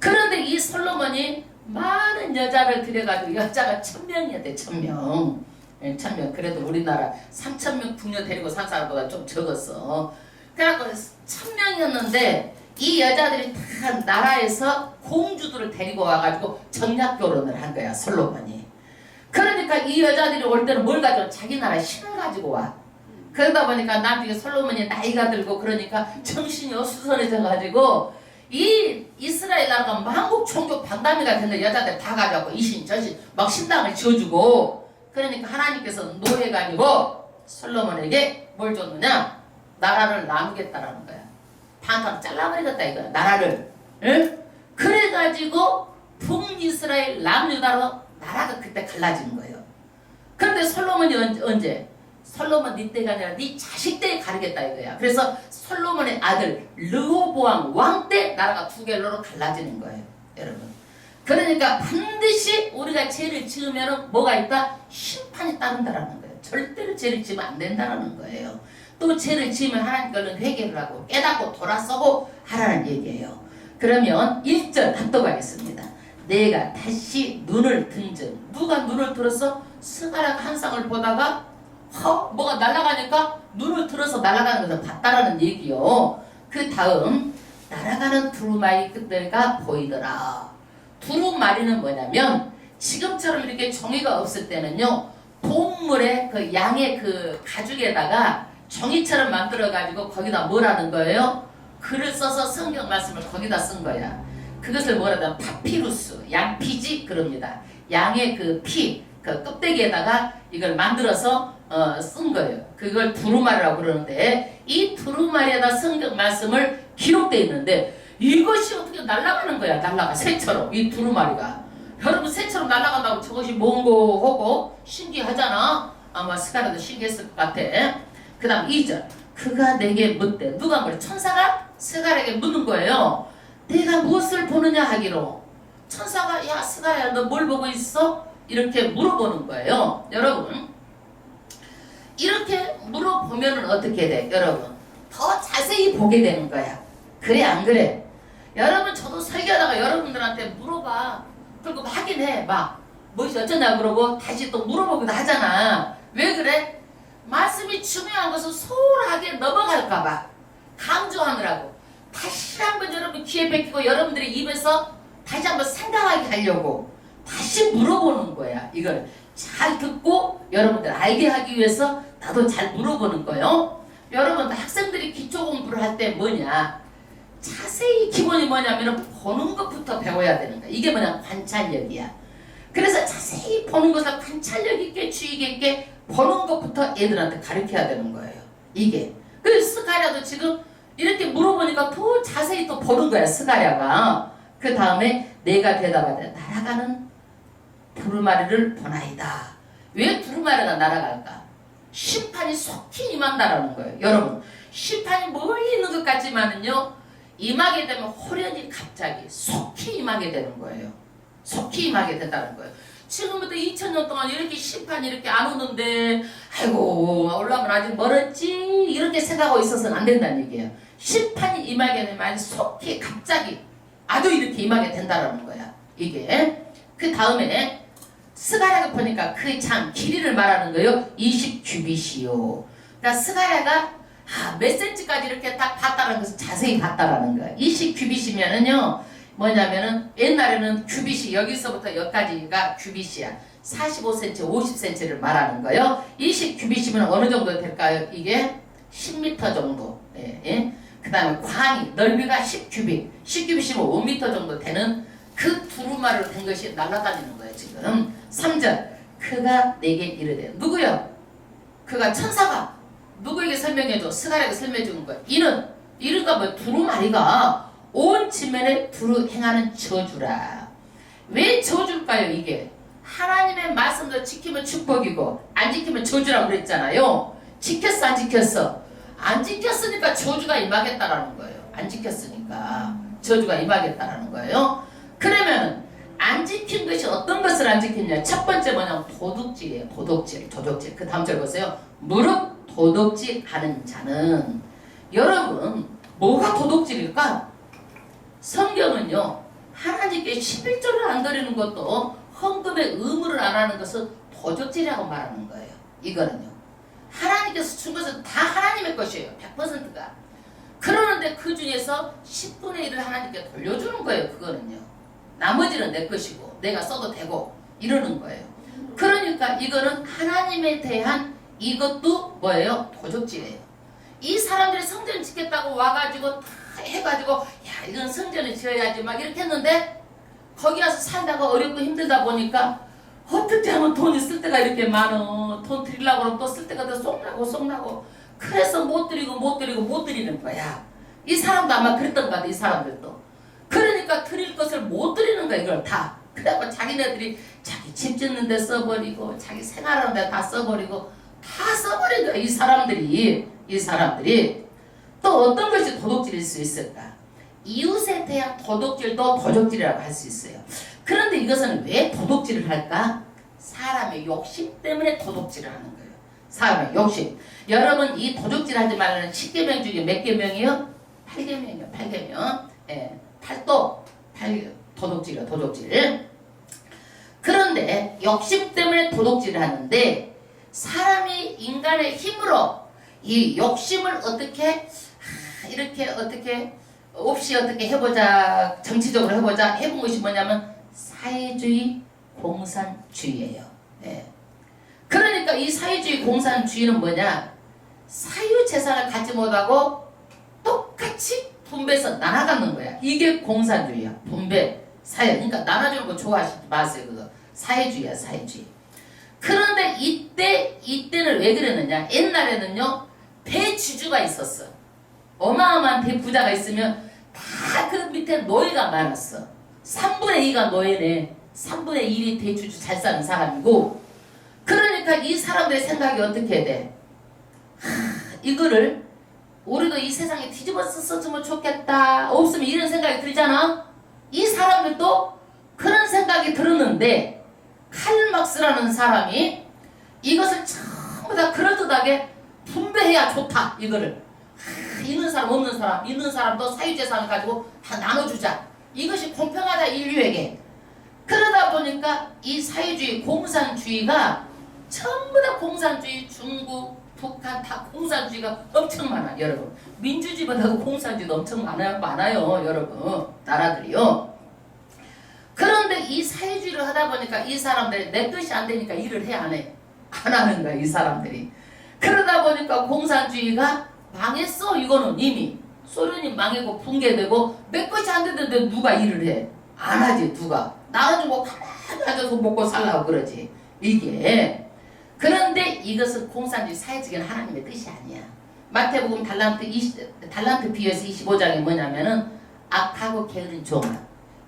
그런데 이 솔로몬이 많은 여자를 들여가지고 여자가 1000명이었대. 1000명. 1000명. 그래도 우리나라 3000명 궁녀 데리고 산 사람보다 좀 적었어. 그래갖고 1000명이었는데 이 여자들이 다 나라에서 공주들을 데리고 와가지고 정략 결혼을 한 거야. 솔로몬이. 그러니까 이 여자들이 올 때는 뭘 가지고 자기 나라 신을 가지고 와. 그러다 보니까 나중에 솔로몬이 나이가 들고 그러니까 정신이 어수선해져 가지고 이 이스라엘 나라가 만국 종교 반담회가 됐는데 여자들 다 가져갖고 이신 저신 막 신당을 지어주고 그러니까 하나님께서 노해가지고 솔로몬에게 뭘 줬느냐? 나라를 나누겠다라는 거야. 반타로 잘라버리겠다 이거야. 나라를. 응? 그래가지고 북이스라엘 남유다로 나라가 그때 갈라진 거예요. 그런데 솔로몬이 언제? 솔로몬 네 때가 아니라 네 자식 때에 가르겠다 이거야. 그래서 솔로몬의 아들 르호보암 왕 때 나라가 두 개로 갈라지는 거예요. 여러분. 그러니까 반드시 우리가 죄를 지으면 뭐가 있다? 심판이 따른다라는 거예요. 절대로 죄를 지으면 안 된다라는 거예요. 또 죄를 지으면 하나님께는 회개를 하고 깨닫고 돌아서고 하라는 얘기예요. 그러면 1절 합독하겠습니다. 내가 다시 눈을 든즉 누가 눈을 들어서 스가랴가 한 쌍을 보다가 뭐가 날아가니까 눈을 들어서 날아가는 것을 봤다라는 얘기요. 그 다음 날아가는 두루마리 끝들가 보이더라. 두루마리는 뭐냐면 지금처럼 이렇게 종이가 없을 때는요 동물의 그 양의 그 가죽에다가 종이처럼 만들어 가지고 거기다 뭐라는 거예요? 글을 써서 성경 말씀을 거기다 쓴 거야. 그것을 뭐라든 파피루스, 양피지 그럽니다. 양의 그 피, 그 껍데기에다가 이걸 만들어서 쓴 거예요. 그걸 두루마리라고 그러는데 이 두루마리에다 성경 말씀을 기록되어 있는데 이것이 어떻게 날아가는 거야. 날아가 새처럼 이 두루마리가. 여러분 새처럼 날아간다고 저것이 뭔고 하고 신기하잖아. 아마 스가랴도 신기했을 것 같아. 그 다음 2절 그가 내게 묻되 누가 뭐래? 천사가 스가랴에게 묻는 거예요. 내가 무엇을 보느냐 하기로 천사가 야 스가랴 너 뭘 보고 있어? 이렇게 물어보는 거예요. 여러분 이렇게 물어보면 어떻게 돼? 여러분 더 자세히 보게 되는 거야. 그래 안 그래? 여러분 저도 설교하다가 여러분들한테 물어봐. 그리고 확인해. 막 뭐지 어쩌냐 그러고 다시 또 물어보기도 하잖아. 왜 그래? 말씀이 중요한 것을 소홀하게 넘어갈까봐 강조하느라고 다시 한번 여러분 귀에 베끼고 여러분들의 입에서 다시 한번 생각하게 하려고 다시 물어보는 거야. 이걸 잘 듣고 여러분들 알게 하기 위해서 나도 잘 물어보는 거예요. 여러분 학생들이 기초 공부를 할 때 뭐냐 자세히 기본이 뭐냐면 보는 것부터 배워야 되는 거야. 이게 뭐냐 관찰력이야. 그래서 자세히 보는 것을 관찰력 있게 주의 깊게 보는 것부터 애들한테 가르쳐야 되는 거예요. 이게 그 스가랴도 지금 이렇게 물어보니까 더 자세히 또 보는 거야. 스가랴가. 그 다음에 내가 대답하되 날아가는 두루마리를 보나이다. 왜 두루마리가 날아갈까? 심판이 속히 임한다라는 거예요. 여러분 심판이 멀리 있는 것 같지만은요 임하게 되면 호련히 갑자기 속히 임하게 되는 거예요. 속히 임하게 된다는 거예요. 지금부터 2000년 동안 이렇게 심판이 이렇게 안 오는데 아이고 올라오면 아직 멀었지 이렇게 생각하고 있어서는 안 된다는 얘기예요. 심판이 임하게 되면 속히 갑자기 아주 이렇게 임하게 된다는 거야. 이게 그 다음에 스가랴가 보니까 그 참 길이를 말하는 거예요. 20규빗이요. 그러니까 스가랴가 몇 센치까지 이렇게 딱 봤다는 것을 자세히 봤다라는 거야. 20규빗이면은요 뭐냐면은 옛날에는 규빗이 여기서부터 여기까지가 규빗이야. 45cm, 50cm를 말하는 거예요. 20규빗이면 어느 정도 될까요? 이게 10m 정도. 예. 그 다음에 광이 넓이가 10규빗. 10규빗이면 5m 정도 되는 그 두루마리로 된 것이 날아다니는 거예요. 지금 3절 그가 내게 이르되 누구요? 그가 천사가 누구에게 설명해줘? 스가랴에게 설명해 주는 거예요. 이른가 뭐 두루마리가 온 지면에 두루 행하는 저주라. 왜 저주일까요? 이게 하나님의 말씀도 지키면 축복이고 안 지키면 저주라고 그랬잖아요. 지켰어 안 지켰어? 안 지켰으니까 저주가 임하겠다라는 거예요. 안 지켰으니까 저주가 임하겠다라는 거예요. 그러면 안 지킨 것이 어떤 것을 안 지켰냐? 첫 번째 뭐냐면 도둑질이에요. 도둑질. 그 다음 절 보세요. 무릇 도둑질하는 자는. 여러분 뭐가 도둑질일까? 성경은요 하나님께 11조를 안 드리는 것도 헌금의 의무를 안 하는 것은 도둑질이라고 말하는 거예요. 이거는요 하나님께서 준 것은 다 하나님의 것이에요. 100%가. 그러는데 그 중에서 10분의 1을 하나님께 돌려주는 거예요. 그거는요 나머지는 내 것이고 내가 써도 되고 이러는 거예요. 그러니까 이거는 하나님에 대한 이것도 뭐예요? 도둑질이에요. 이 사람들이 성전 짓겠다고 와가지고 다 해가지고 야 이건 성전을 지어야지 막 이렇게 했는데 거기 가서 살다가 어렵고 힘들다 보니까 어떻게 하면 돈이 쓸 때가 이렇게 많어. 돈 드리려고 그러면 또 쓸 때가 더 쏙나고 그래서 못 드리는 거야. 이 사람도 아마 그랬던 것 같아. 이 사람들도. 그러니까 드릴 것을 못 드리는 거야. 이걸 다. 그래갖고 자기네들이 자기 집 짓는 데 써버리고 자기 생활하는 데 다 써버리고 다 써버린 거야. 이 사람들이. 또 어떤 것이 도둑질일 수 있을까? 이웃에 대한 도둑질도 도둑질이라고 할 수 있어요. 그런데 이것은 왜 도둑질을 할까? 사람의 욕심 때문에 도둑질을 하는 거예요. 사람의 욕심. 여러분 이 도둑질하지 말라는 10계명 중에 몇 계명이요? 8계명이요. 8계명. 예, 8도. 도둑질이요. 도둑질. 그런데 욕심 때문에 도둑질을 하는데 사람이 인간의 힘으로 이 욕심을 어떻게 없이 어떻게 해보자, 정치적으로 해보자 해본 것이 뭐냐면 사회주의 공산주의예요. 네. 그러니까 이 사회주의 공산주의는 뭐냐? 사유재산을 갖지 못하고 똑같이 분배해서 나눠가는 거야. 이게 공산주의야. 분배, 사회. 그러니까 나눠주는 거 좋아하시지 마세요. 그거 사회주의야, 사회주의. 그런데 이때는 왜 그랬느냐? 옛날에는요 대주주가 있었어. 어마어마한 대부자가 있으면 다 그 밑에 노예가 많았어. 3분의 2가 노예네. 3분의 1이 대주주 잘 사는 사람이고. 그러니까 이 사람들의 생각이 어떻게 돼? 이거를 우리도 이 세상에 뒤집어 썼으면 좋겠다. 없으면 이런 생각이 들잖아. 이 사람들도 그런 생각이 들었는데 칼막스라는 사람이 이것을 전부 다 그럴듯하게 분배해야 좋다. 이거를 있는 사람 없는 사람 있는 사람도 사유재산을 가지고 다 나눠주자. 이것이 공평하다 인류에게. 그러다 보니까 이 사회주의 공산주의가 전부 다 공산주의. 중국 북한 다 공산주의가 엄청 많아. 여러분 민주주의보다도 공산주의도 엄청 많아요 여러분 나라들이요. 그런데 이 사회주의를 하다 보니까 이 사람들이 내 뜻이 안 되니까 일을 해 안 해? 안 하는 거야 이 사람들이. 그러다 보니까 공산주의가 망했어. 이거는 이미 소련이 망하고 붕괴되고 내 것이 안 되는데 누가 일을 해? 안 하지. 누가 나눠주고 가만히 앉아서 먹고 살라고 그러지 이게. 그런데 이것은 공산주의 사회주의는 하나님의 뜻이 아니야. 마태복음 달란트 비유에서 25장이 뭐냐면은 악하고 게으른 종아,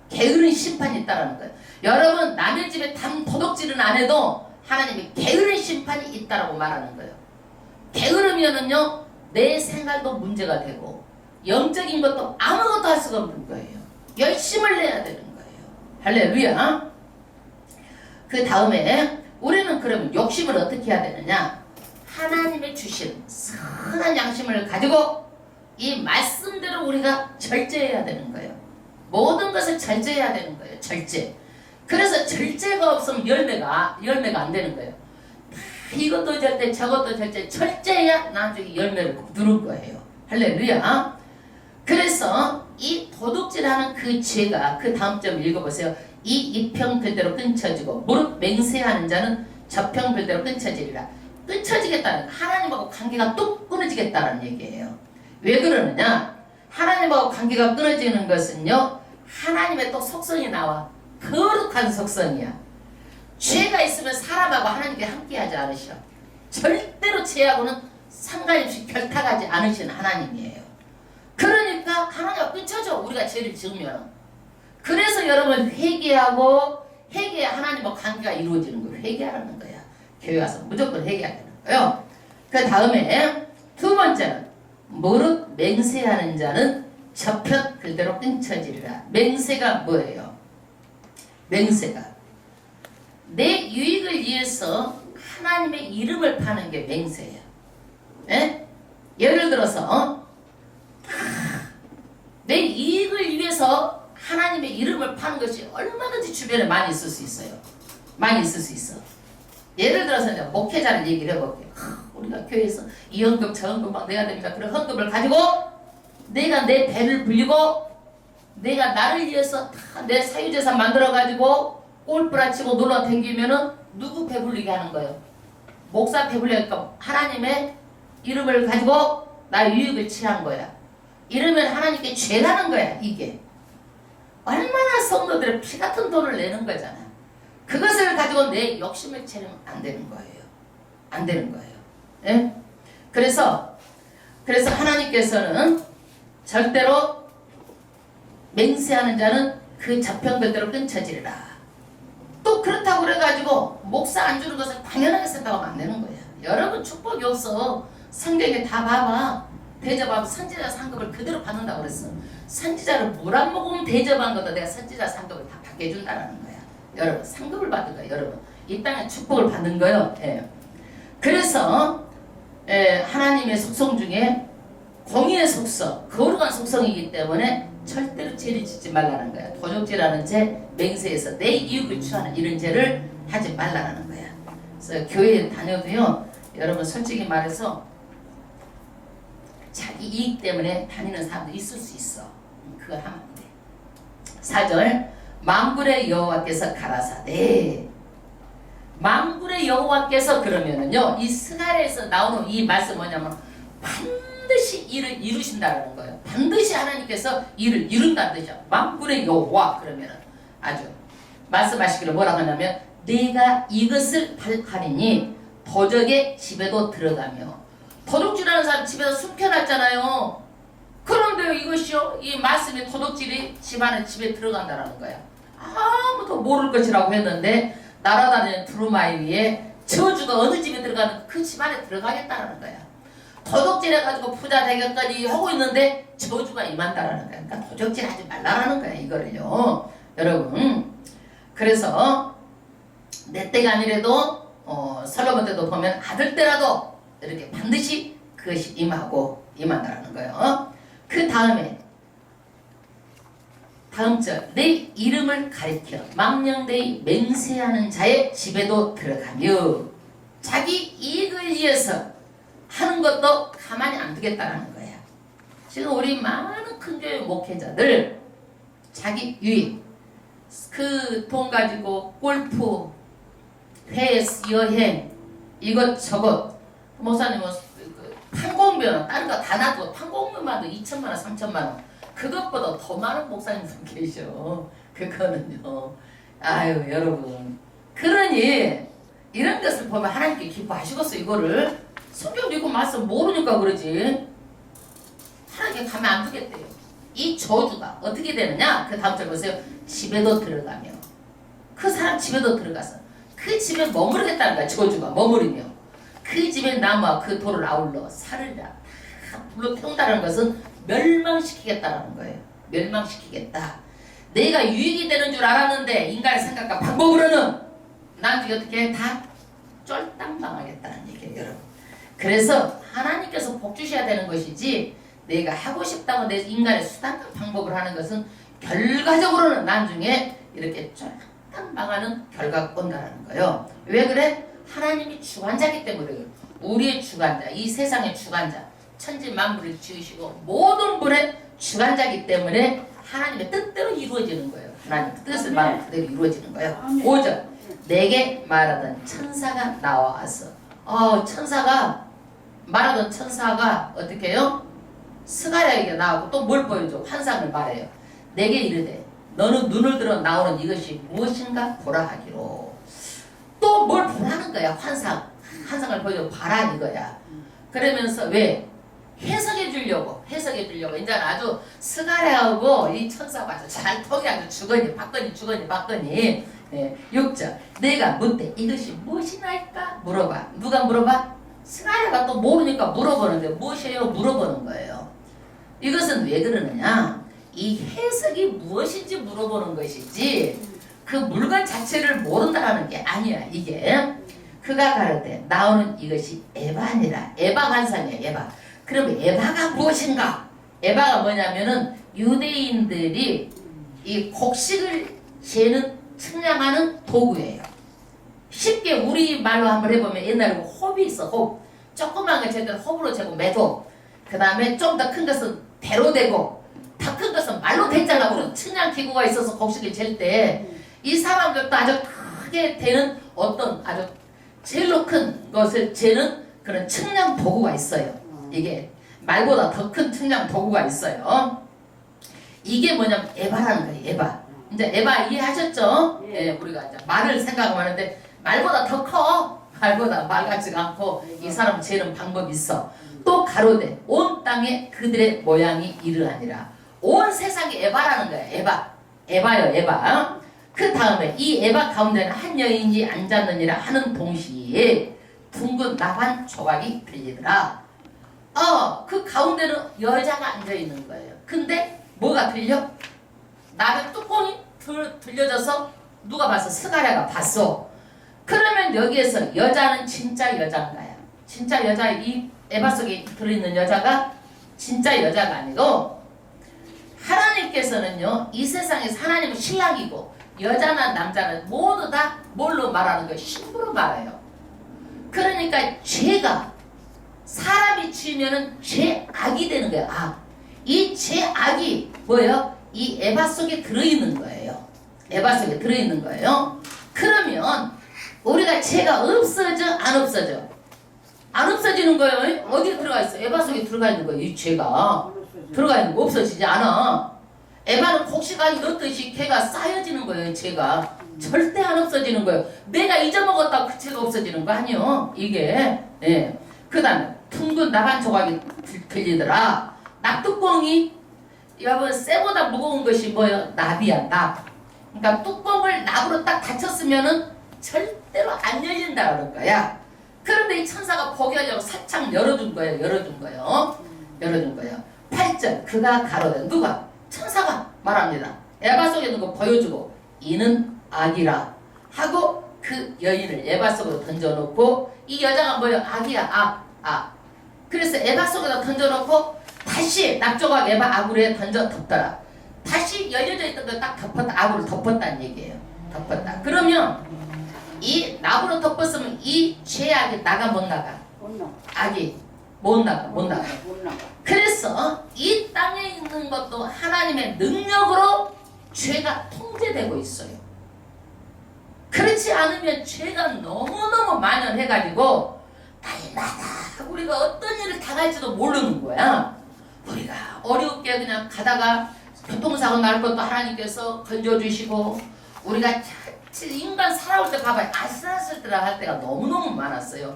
게으른 심판이 있다라는 거예요. 여러분 남의 집에 도둑질은 안 해도 하나님이 게으른 심판이 있다라고 말하는 거예요. 게으르면은요 내 생활도 문제가 되고 영적인 것도 아무것도 할 수가 없는 거예요. 열심을 내야 되는 거예요. 할렐루야. 그 다음에 우리는 그러면 욕심을 어떻게 해야 되느냐? 하나님의 주신 선한 양심을 가지고 이 말씀대로 우리가 절제해야 되는 거예요. 모든 것을 절제해야 되는 거예요. 절제. 그래서 절제가 없으면 열매가 안 되는 거예요. 이것도 절제, 저것도 절제, 절제해야 나중에 열매를 누를 거예요. 할렐루야. 그래서 이 도둑질하는 그 죄가, 그 다음 점 읽어보세요. 이 이평들대로 끊쳐지고 무릇 맹세하는 자는 저평들대로 끊쳐지리라. 끊쳐지겠다는, 하나님하고 관계가 뚝 끊어지겠다는 얘기예요. 왜 그러느냐? 하나님하고 관계가 끊어지는 것은요, 하나님의 또 속성이 나와. 거룩한 속성이야. 죄가 있으면 사람하고 하나님께 함께하지 않으셔. 절대로 죄하고는 상관없이 결탁하지 않으시는 하나님이에요. 그러니까 우리가 하나님과 끊쳐져. 우리가 죄를 지으면. 그래서 여러분 회개하고 회개해야 하나님과 관계가 이루어지는 거예요. 회개하라는 거야. 교회 와서 무조건 회개해야 되는 거예요. 그 다음에 두 번째는 무릇 맹세하는 자는 저편 그대로 끊쳐지리라. 맹세가 뭐예요? 맹세가 내 유익을 위해서 하나님의 이름을 파는 게 맹세예요. 예? 예를 들어서 내 이익을 위해서 하나님의 이름을 파는 것이 얼마든지 주변에 많이 있을 수 있어요. 많이 있을 수 있어. 예를 들어서 이제 목회자를 얘기를 해볼게요. 우리가 교회에서 이 헌금 저 헌금 막 내야 됩니다. 그런 헌금을 가지고 내가 내 배를 불리고 내가 나를 위해서 다 내 사유재산 만들어가지고 골프라 치고 놀러 다니면은 누구 배불리게 하는 거예요? 목사 배불리니까 하나님의 이름을 가지고 나의 유익을 취한 거야. 이러면 하나님께 죄라는 거야. 이게 얼마나 성도들의 피 같은 돈을 내는 거잖아. 그것을 가지고 내 욕심을 채우면 안 되는 거예요. 안 되는 거예요. 예? 그래서 하나님께서는 절대로 맹세하는 자는 그 자평들대로 끊쳐지리라. 또 그렇다고 그래가지고 목사 안 주는 것을 당연하게 생각하면 안 되는 거야. 여러분 축복이 없어. 성경에 다 봐봐. 대접하면 선지자 상급을 그대로 받는다고 그랬어. 선지자를 물 안 먹으면 대접한 것도 내가 선지자 상급을 다 받게 해준다는 거야. 여러분 상급을 받은 거야. 여러분 이 땅에 축복을 받는 거예요. 예. 그래서 하나님의 속성 중에 공의의 속성, 거룩한 속성이기 때문에 절대로 죄를 짓지 말라는 거야. 도적죄라는 죄, 맹세해서 내 이익을 취하는 이런 죄를 하지 말라는 거야. 그래서 교회에 다녀도요, 여러분 솔직히 말해서 자기 이익 때문에 다니는 사람도 있을 수 있어. 그거 하면 안 돼. 4절 만군의 여호와께서 가라사대. 만군의 여호와께서 그러면은요, 이 스가랴에서 나오는 이 말씀 뭐냐면 반드시 일을 이루신다는 거예요. 반드시 하나님께서 일을 이룬다는 뜻이야. 만군의 여호와 그러면은 아주 말씀하시기를 뭐라고 하냐면 내가 이것을 발하리니 도적의 집에도 들어가며. 도둑질하는 사람 집에서 숨겨놨잖아요. 그런데 이것이요, 이 말씀이 도둑질이 집에 들어간다는 거야. 아무도 모를 것이라고 했는데 날아다니는 두루마리 위에 저주가 어느 집에 들어가는 그 집안에 들어가겠다는 거야. 도둑질해가지고 부자 되기까지 하고 있는데 저주가 임한다라는 거야. 그러니까 도둑질 하지 말라는 거야, 이거를요. 여러분, 그래서 내 때가 아니래도 솔로몬 때도 보면 아들 때라도 이렇게 반드시 그것이 임한다라는 거예요. 그 다음에 다음 절 내 이름을 가리켜 망령되이 맹세하는 자의 집에도 들어가며. 자기 이익을 위해서 하는 것도 가만히 안 두겠다라는 거야. 지금 우리 많은 큰교회 목회자들 자기 유익, 그 돈 가지고 골프, 회의, 여행, 이것저것, 목사님은 판공비는 다른 거 다 놔두고 판공비만도 2천만 원, 3천만 원, 그것보다 더 많은 목사님들 계셔. 그거는요. 아유 여러분, 그러니 이런 것을 보면 하나님께 기뻐하시겠어. 이거를 성경 읽고 말씀 모르니까 그러지. 하나님께 가면 안 두겠대요. 이 저주가 어떻게 되느냐? 그 다음 절 보세요. 집에도 들어가며. 그 사람 집에도 들어가서 그 집에 머무르겠다는 거야. 저주가 머무르며 그 집에 나무와 그 돌을 아울러 살을 다 불러 태운다는 것은 멸망시키겠다라는 거예요. 멸망시키겠다. 내가 유익이 되는 줄 알았는데 인간의 생각과 방법으로는 나중에 어떻게 다 쫄딱 망하겠다는 얘기예요, 여러분. 그래서 하나님께서 복 주셔야 되는 것이지 내가 하고 싶다고 내 인간의 수단과 방법을 하는 것은 결과적으로는 나중에 이렇게 쫄딱 망하는 결과가 온다는 거예요. 왜 그래? 하나님이 주관자이기 때문에 그래요. 우리의 주관자, 이 세상의 주관자, 천지 만물을 지으시고 모든 분의 주관자이기 때문에 하나님의 뜻대로 이루어지는 거예요. 하나님의 뜻을 말하는 그대로 이루어지는 거예요. 5절 내게 말하던 천사가 나와서 천사가 말하던 천사가 어떻게 해요? 스가랴에게 나오고 또 뭘 보여줘? 환상을 말해요. 내게 이르되 너는 눈을 들어 나오는 이것이 무엇인가 보라 하기로. 또 뭘 보라는 거야. 환상을 보여줘. 봐라 이거야. 그러면서 왜? 해석해 주려고 이제 아주 스가랴하고 이 천사가 아주 잘 통일하고 주거니 받거니. 예, 6절 내가 묻되 이것이 무엇이나이까 물어봐. 누가 물어봐? 스가랴가 또 모르니까 물어보는데 무엇이에요? 물어보는 거예요. 이것은 왜 그러느냐? 이 해석이 무엇인지 물어보는 것이지 그 물건 자체를 모른다는 게 아니야. 이게 그가 가로되 나오는 이것이 에바니라. 에바 환상이야. 에바. 그럼 에바가 무엇인가? 에바가 뭐냐면은 유대인들이 이 곡식을 재는 측량하는 도구예요. 쉽게 우리 말로 한번 해보면 옛날에 홉이 있어. 홉. 조그만 거 재면 홉으로 재고 매도. 그 다음에 좀 더 큰 것은 배로 되고 더 큰 것은 말로 됐잖아. 우리 측량 기구가 있어서 곡식을 잴 때 이 사람들도 아주 크게 되는 어떤 아주 제일로 큰 것을 재는 그런 측량 도구가 있어요. 이게 말보다 더 큰 측량 도구가 있어요. 이게 뭐냐면 에바라는 거예요. 에바. 이제 에바 이해하셨죠? 예, 우리가 이제 말을 생각하는데 말보다 더 커. 말보다 말 같지가 않고 이 사람 재는 방법이 있어. 또 가로되 온 땅에 그들의 모양이 이르하니라. 온 세상이 에바라는 거야. 에바요. 에바. 그 다음에 이 에바 가운데는 한 여인이 앉았느니라 하는 동시에 둥근 나반 조각이 들리더라. 그 가운데는 여자가 앉아있는 거예요. 근데 뭐가 들려? 나의 뚜껑이 들려져서 누가 봤어? 스가랴가 봤어. 그러면 여기에서 여자는 진짜 여자인가요? 진짜 여자, 이 에바 속에 들어있는 여자가 진짜 여자가 아니고 하나님께서는요 이 세상에서 하나님은 신랑이고 여자나 남자는 모두 다 뭘로 말하는 거예요? 신부로 말해요. 그러니까 죄가 사람이 지으면은 죄악이 되는 거예요. 이 죄악이 뭐예요? 이 에바 속에 들어있는 거예요. 에바 속에 들어있는 거예요. 그러면 우리가 죄가 없어져? 안 없어져? 안 없어지는 거예요. 어디에 들어가 있어? 에바 속에 들어가 있는 거예요. 이 죄가 들어가 있는 거 없어지지 않아. 에바는 곡식아 이렇듯이 걔가 쌓여지는 거예요. 죄가 절대 안 없어지는 거예요. 내가 잊어먹었다고 그 죄가 없어지는 거 아니요. 이게 예. 그 다음에 둥근 나반 조각이 들리더라. 납뚜껑이 여러분 쇠보다 무거운 것이 뭐예요? 납이야. 납. 그러니까 뚜껑을 납으로 딱 닫혔으면은 절대로 안 열린다 그럴 거야. 그런데 이 천사가 보게 하려고 살짝 열어준 거예요. 열어준 거예요. 8절 그가 가로되 누가? 천사가 말합니다. 에바 속에 있는 거 보여주고 이는 악이라 하고 그 여인을 에바 속으로 던져놓고 이 여자가 뭐예요? 악이야. 그래서 에바 속에다 던져놓고 다시 납조각 에바 아구리에 던져 덮더라. 다시 열려져 있던 거 딱 덮었다. 아구를 덮었다는 얘기예요. 덮었다. 그러면 이 납으로 덮었으면 이 죄악이 나가 못 나가? 악이 못 나가. 그래서 이 땅에 있는 것도 하나님의 능력으로 죄가 통제되고 있어요. 그렇지 않으면 죄가 너무너무 만연해가지고 날마다 우리가 어떤 일을 당할지도 모르는 거야. 우리가 어렵게 그냥 가다가 교통사고 날 것도 하나님께서 건져주시고 우리가 인간 살아올 때 봐봐요. 아슬아슬뜨라 할 때가 너무너무 많았어요.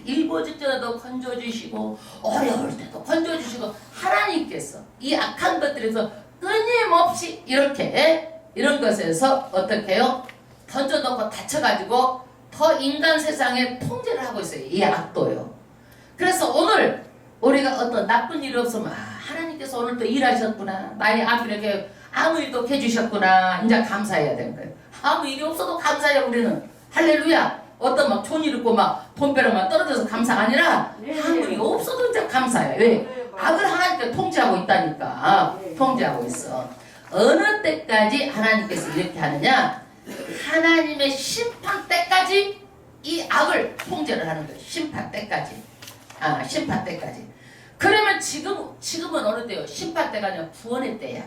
일보 직전에도 건져주시고 어려울 때도 건져주시고 하나님께서 이 악한 것들에서 끊임없이 이런 것에서 어떻게 해요? 던져놓고 다쳐가지고 더 인간 세상에 통제를 하고 있어요. 이 악도요. 그래서 오늘 우리가 어떤 나쁜 일이 없으면 하나님께서 오늘 또 일하셨구나. 나의 아들에게 아무 일도 해주셨구나. 이제 감사해야 되는 거예요. 아무 일이 없어도 감사해요. 우리는 할렐루야. 어떤 막 좋은 일 있고 막 돈벼락만 떨어져서 감사가 아니라 아무 일이 없어도 이제 감사해요. 왜? 악을 하나님께 통제하고 있다니까. 통제하고 있어. 어느 때까지 하나님께서 이렇게 하느냐? 하나님의 심판 때까지 이 악을 통제를 하는 거예요. 심판 때까지. 심판 때까지. 그러면 지금은 어느 때요? 심판 때가 아니라 구원의 때야.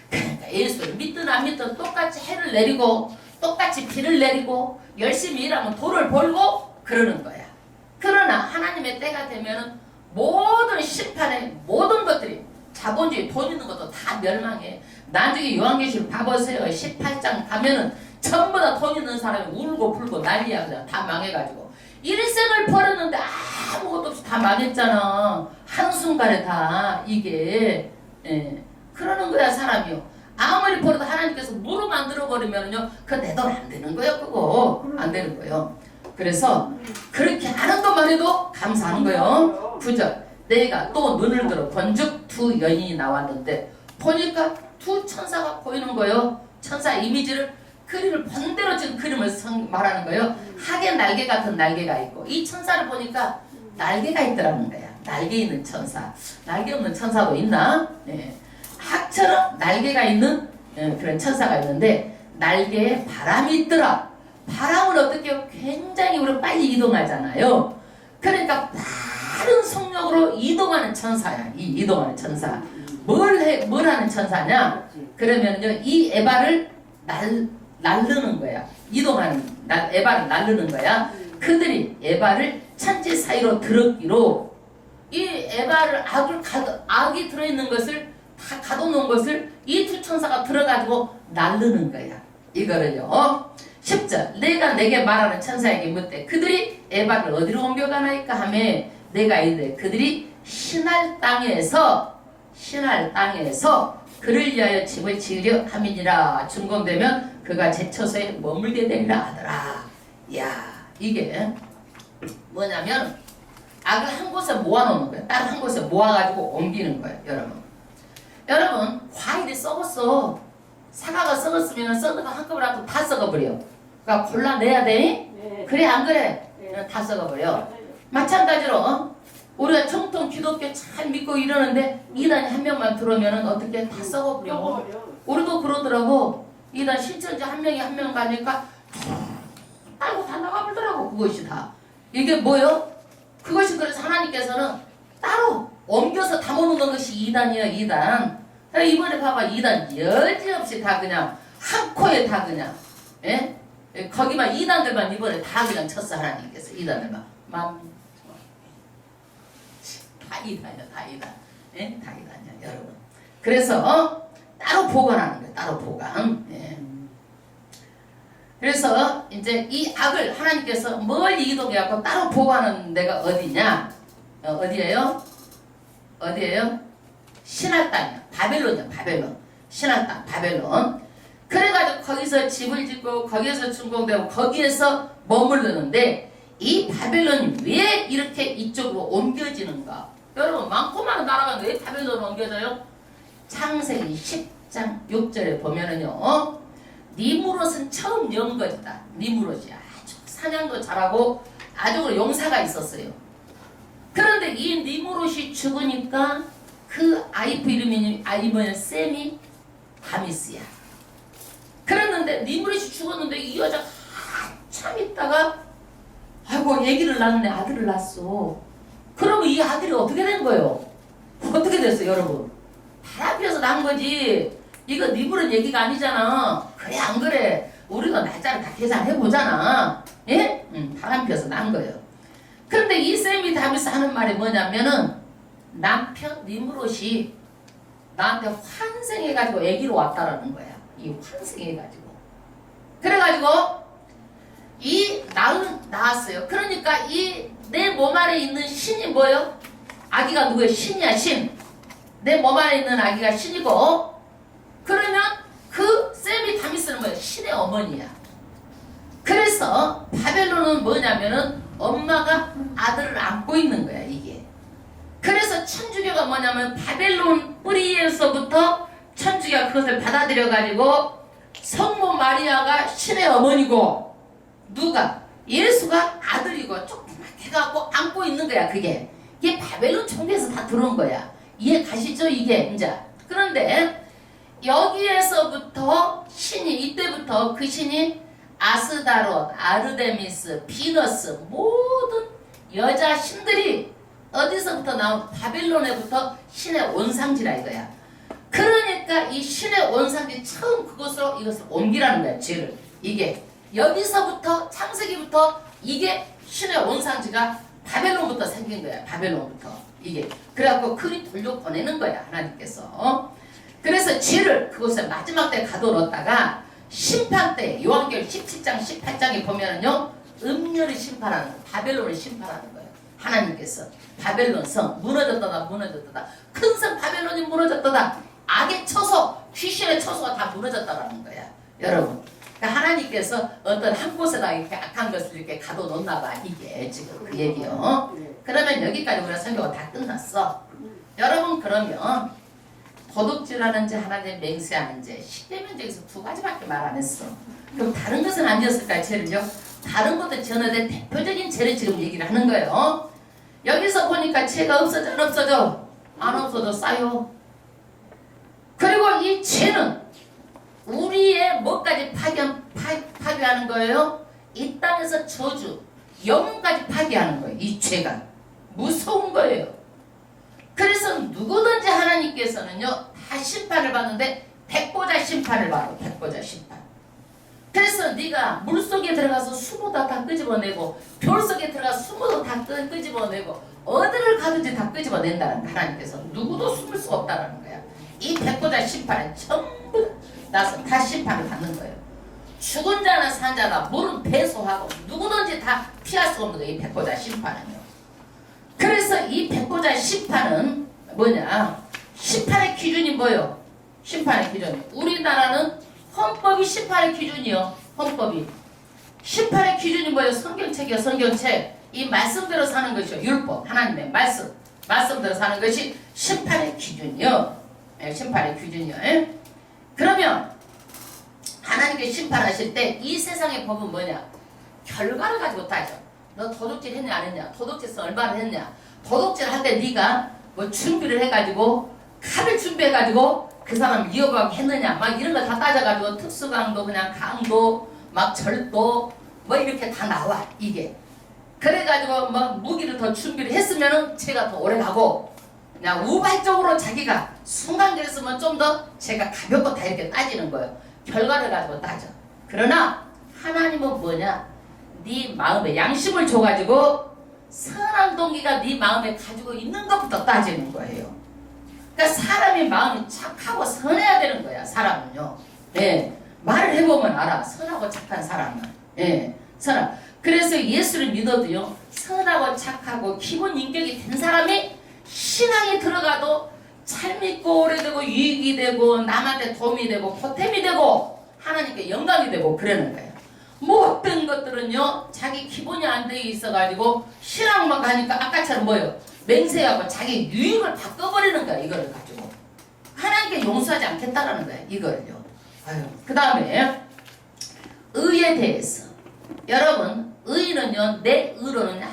그러니까 예수를 믿든 안 믿든 똑같이 해를 내리고 똑같이 비를 내리고 열심히 일하면 돈을 벌고 그러는 거야. 그러나 하나님의 때가 되면은 모든 심판의 모든 것들이 자본주의 돈 있는 것도 다 멸망해. 나중에 요한계시록 봐보세요. 18장 가면은 전부 다 돈 있는 사람이 울고 불고 난리야. 그냥 다 망해가지고 일생을 벌였는데 아무것도 없이 다 망했잖아. 한순간에 다 이게 그러는 거야 사람이요. 아무리 벌어도 하나님께서 뭐로 만들어버리면요 그건 내 돈 안 되는 거예요. 그거 안 되는 거예요. 그래서 그렇게 하는 것만 해도 감사하는 거예요. 9절 내가 또 눈을 들어 본즉 두 여인이 나왔는데 보니까 두 천사가 보이는 거예요. 천사 이미지를 그림을 본대로 지금 그림을 말하는 거예요. 하계 날개 같은 날개가 있고 이 천사를 보니까 날개가 있더라는 거야. 날개 있는 천사. 날개 없는 천사도 있나? 학처럼 날개가 있는 그런 천사가 있는데 날개에 바람이 있더라. 바람은 어떻게 해요? 굉장히 우리 빨리 이동하잖아요. 그러니까 빠른 속력으로 이동하는 천사야. 이 이동하는 천사. 뭘 하는 천사냐? 그러면요 이 에바를 날르는 거야. 이동하는 에바를 날르는 거야. 그들이 에바를 천지 사이로 들었기로 이 에바를 악이 들어있는 것을 다 가둬놓은 것을 이 두 천사가 들어가지고 날르는 거야. 이거를요. 10절 내가 내게 말하는 천사에게 묻되 그들이 에바를 어디로 옮겨가나이까 하매 내가 이르되 그들이 신할 땅에서 그를 위하여 집을 지으려 함이니라. 준공되면 그가 제 처소에 머물게 되리라 하더라. 이야 이게 뭐냐면 악을 한 곳에 모아놓는 거예요. 다른 한 곳에 모아가지고 옮기는 거예요. 여러분 과일이 썩었어. 사과가 썩었으면 썩은 거 한꺼번에 다 썩어버려. 그러니까 골라내야 돼. 네. 그래 안 그래? 다 썩어버려. 마찬가지로 우리가 정통 기독교 잘 믿고 이러는데 이단이 한 명만 들어오면 어떻게 다 썩어버려. 우리도 그러더라고. 이단 실천자 한 명이 한 명 가니까 딸고 다 나가버리더라고. 그것이 다. 이게 뭐요? 그것이 그래서 하나님께서는 따로 옮겨서 담아놓는 것이 이단이에요. 이단. 이번에 봐봐. 이단 여지없이 다 그냥 한 코에 다 그냥 거기만 이단들만 이번에 다 그냥 쳤어. 하나님께서 이단들만 다 이단이야. 다 이단. 다 이단이야 여러분. 그래서 따로 보관하는 거예요. 따로 보관. 그래서 이제 이 악을 하나님께서 멀리 이동해갖고 따로 보관하는 데가 어디냐? 어디예요? 신할 땅이야. 바벨론이야. 바벨론. 신할 땅. 바벨론. 그래가지고 거기서 집을 짓고 거기에서 준공되고 거기에서 머무르는데 이 바벨론이 왜 이렇게 이쪽으로 옮겨지는가? 여러분 많고 많은 나라가 왜 바벨론으로 옮겨져요? 창세기 10장 6절에 보면은요. 니무롯은 처음 연 것이다. 니무롯이 아주 사냥도 잘하고 아주 용사가 있었어요. 그런데 이 니무롯이 죽으니까 그 아이프 이름이 셈이 다미스야. 그랬는데 니무롯이 죽었는데 이 여자가 한참 있다가 아이고 아기를 낳았네. 아들을 낳았어. 그러면 이 아들이 어떻게 된 거예요? 어떻게 됐어요 여러분? 바람 피어서 난 거지. 이거 니무롯 얘기가 아니잖아. 그래 안 그래? 우리가 날짜를 다 계산해보잖아. 예? 바람 피어서 난 거예요. 그런데 이 셈이 다미스 하는 말이 뭐냐면은 남편 니무롯이 나한테 환생해가지고 아기로 왔다라는 거야. 이 환생해가지고. 그래가지고 이 낳았어요. 그러니까 이 내 몸 안에 있는 신이 뭐예요? 아기가 누구예요? 신이야 신. 내 몸 안에 있는 아기가 신이고 그러면 그 셈이 다미스는 뭐예요? 신의 어머니야. 그래서 바벨론은 뭐냐면은 엄마가 아들을 안고 있는 거야 이게. 그래서 천주교가 뭐냐면 바벨론 뿌리에서부터 천주교가 그것을 받아들여 가지고 성모 마리아가 신의 어머니고 누가? 예수가 아들이고 조그맣게 갖고 안고 있는 거야 그게. 이게 바벨론 총리에서 다 들어온 거야. 이해 가시죠 이게 이제. 그런데 여기에서부터 신이 이때부터 그 신이 아스다롯, 아르데미스, 비너스 모든 여자 신들이 어디서부터 나온 바벨론에부터 신의 원상지라 이거야. 그러니까 이 신의 원상지 처음 그것으로 이것을 옮기라는 거야. 죄를. 이게 여기서부터 창세기부터 이게 신의 원상지가 바벨론부터 생긴 거야. 바벨론부터 이게. 그래갖고 그리 돌려보내는 거야 하나님께서. 그래서 죄를 그곳에 마지막 때 가둬놓다가 심판 때 요한계시록 17장 18장에 보면은요 음녀를 심판하는 거예요. 바벨론을 심판하는 거예요. 하나님께서 바벨론 성 무너졌다다 무너졌다다. 큰 성 바벨론이 무너졌다다. 악의 처소 귀신의 처소가 다 무너졌다라는 거야. 여러분 그러니까 하나님께서 어떤 한 곳에다 이렇게 악한 것을 이렇게 가둬놓나 봐. 이게 지금 그 얘기요. 그러면 여기까지 우리가 설교가 다 끝났어. 여러분 그러면 도둑질하는지 하나님 맹세하는지 십계명적에서 두 가지밖에 말 안 했어. 그럼 다른 것은 안 지었을까요? 죄를요? 다른 것도 지었는데 대표적인 죄를 지금 얘기를 하는 거예요. 여기서 보니까 죄가 없어져 안 없어져? 안 없어져 싸요. 그리고 이 죄는 우리의 뭐까지 파괴하는 거예요? 이 땅에서 저주 영혼까지 파괴하는 거예요. 이 죄가 무서운 거예요. 그래서 누구든지 하나님께서는요 다 심판을 받는데 백보자 심판을 받아. 백보자 심판. 그래서 네가 물속에 들어가서 숨어도 다 끄집어내고 별 속에 들어가서 숨어도 다 끄집어내고 어디를 가든지 다 끄집어낸다는 거야. 하나님께서 누구도 숨을 수가 없다는 거야. 이 백보자 심판은 전부 나서 다 심판을 받는 거예요. 죽은 자나 산 자나 물은 배소하고 누구든지 다 피할 수 없는 거예요. 이 백보자 심판은요. 그래서 이 백보자 심판은 뭐냐? 심판의 기준이 뭐예요? 심판의 기준이 우리나라는 헌법이 심판의 기준이요. 헌법이 심판의 기준이 뭐예요? 성경책이요. 성경책. 이 말씀대로 사는 것이요. 율법 하나님의 말씀대로 사는 것이 심판의 기준이요. 심판의 기준이요. 그러면 하나님께 심판하실 때 이 세상의 법은 뭐냐? 결과를 가지고 따져. 너 도둑질 했냐 안 했냐? 도둑질서 얼마나 했냐? 도둑질 할 때 네가 뭐 준비를 해가지고 칼을 준비해가지고 그 사람 이어가게 했느냐? 막 이런 거 다 따져가지고 특수강도 그냥 강도 막 절도 뭐 이렇게 다 나와 이게. 그래가지고 막 무기를 더 준비를 했으면은 죄가 더 오래 가고 그냥 우발적으로 자기가 순간 그랬으면 좀 더 죄가 가볍고 다 이렇게 따지는 거예요. 결과를 가지고 따져. 그러나 하나님은 뭐냐? 네 마음에 양심을 줘가지고 선한 동기가 네 마음에 가지고 있는 것부터 따지는 거예요. 그러니까 사람이 마음이 착하고 선해야 되는 거야. 사람은요. 예, 말을 해보면 알아. 선하고 착한 사람은. 예, 선한. 그래서 예수를 믿어도요. 선하고 착하고 기본 인격이 된 사람이 신앙이 들어가도 잘 믿고 오래되고 유익이 되고 남한테 도움이 되고 보탬이 되고 하나님께 영광이 되고 그러는 거예요. 모든 것들은요 자기 기본이 안 돼 있어가지고 신앙만 가니까 아까처럼 뭐예요? 맹세하고 자기 유익을 바꿔버리는 거야. 이거를 가지고 하나님께 용서하지 않겠다라는 거야. 이거를요. 그 다음에 의에 대해서 여러분 의는요 내 의로는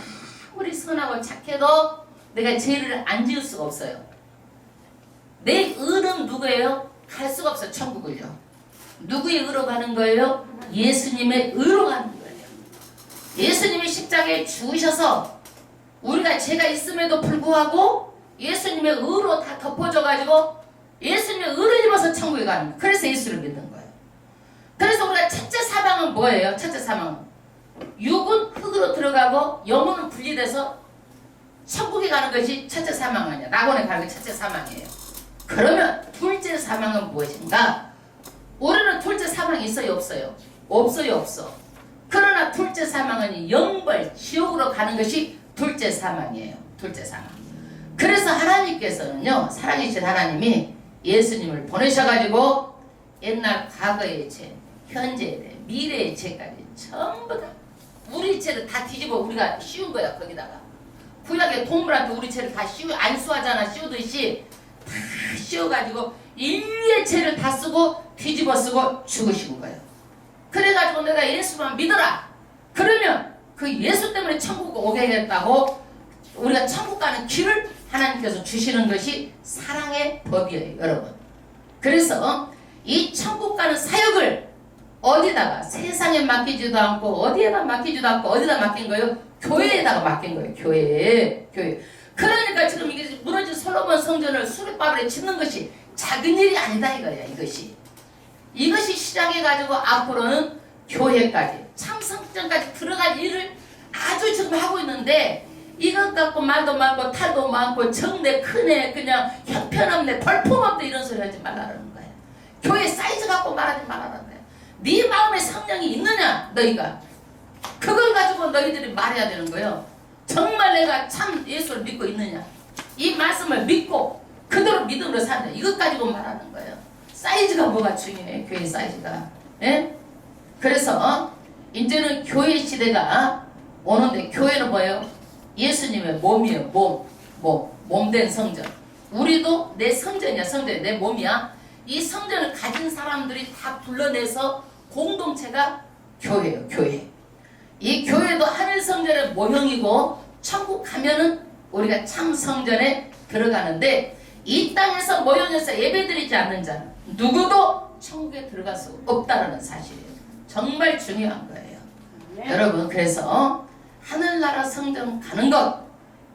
아무리 선하고 착해도 내가 죄를 안 지을 수가 없어요. 내 의는 누구예요? 갈 수가 없어요. 천국을요. 누구의 의로 가는 거예요? 예수님의 의로 가는 거예요. 예수님이 십자가에 죽으셔서 우리가 죄가 있음에도 불구하고 예수님의 의로 다 덮어줘가지고 예수님의 의를 입어서 천국에 가는 거예요. 그래서 예수를 믿는 거예요. 그래서 우리가 첫째 사망은 뭐예요? 첫째 사망은 육은 흙으로 들어가고 영혼은 분리돼서 천국에 가는 것이 첫째 사망 아니야. 낙원에 가는 게 첫째 사망이에요. 그러면 둘째 사망은 무엇인가? 우리는 둘째 사망이 있어요? 없어요? 없어요? 없어. 그러나 둘째 사망은 영벌, 지옥으로 가는 것이 둘째 사망이에요. 둘째 사망. 그래서 하나님께서는요, 살아계신 하나님이 예수님을 보내셔가지고 옛날 과거의 죄, 현재의 죄, 미래의 죄까지 전부 다 우리 죄를 다 뒤집어 우리가 씌운 거야. 거기다가 구약의 동물한테 우리 죄를 다 안수하잖아. 씌우듯이 다 씌워가지고 인류의 죄를 다 쓰고 뒤집어 쓰고 죽으신 거예요. 그래가지고 내가 예수만 믿어라. 그러면 그 예수 때문에 천국 오게 됐다고 우리가 천국 가는 길을 하나님께서 주시는 것이 사랑의 법이에요. 여러분. 그래서 이 천국 가는 사역을 어디다가 세상에 맡기지도 않고 어디에다 맡기지도 않고 어디다 맡긴 거예요? 교회에다가 맡긴 거예요. 교회에. 그러니까 지금 이게 무너진 솔로몬 성전을 수르바벨에 짓는 것이 작은 일이 아니다 이거야. 이것이 시작해가지고 앞으로는 교회까지 창성전까지 들어갈 일을 아주 지금 하고 있는데 이것 갖고 말도 많고 탈도 많고 정내 크네 그냥 형편없네 벌품없네 이런 소리 하지 말라는 거야. 교회 사이즈 갖고 말하지 말라는 거야. 네 마음에 성령이 있느냐 너희가 그걸 가지고 너희들이 말해야 되는 거예요. 정말 내가 참 예수를 믿고 있느냐, 이 말씀을 믿고 그대로 믿음으로 사느냐, 이것 가지고 말하는 거예요. 사이즈가 뭐가 중요해, 교회 사이즈가. 예? 그래서 이제는 교회 시대가 오는데, 교회는 뭐예요? 예수님의 몸이에요. 몸된 성전. 우리도 내 성전이야. 성전, 내 몸이야. 이 성전을 가진 사람들이 다 불러내서 공동체가 교회예요. 교회. 이 교회도 하늘 성전의 모형이고, 천국 가면은 우리가 참 성전에 들어가는데, 이 땅에서 모형에서 예배드리지 않는 자는 누구도 천국에 들어갈 수 없다는 사실이에요. 정말 중요한 거예요. 네. 여러분, 그래서 하늘나라 성전 가는 것,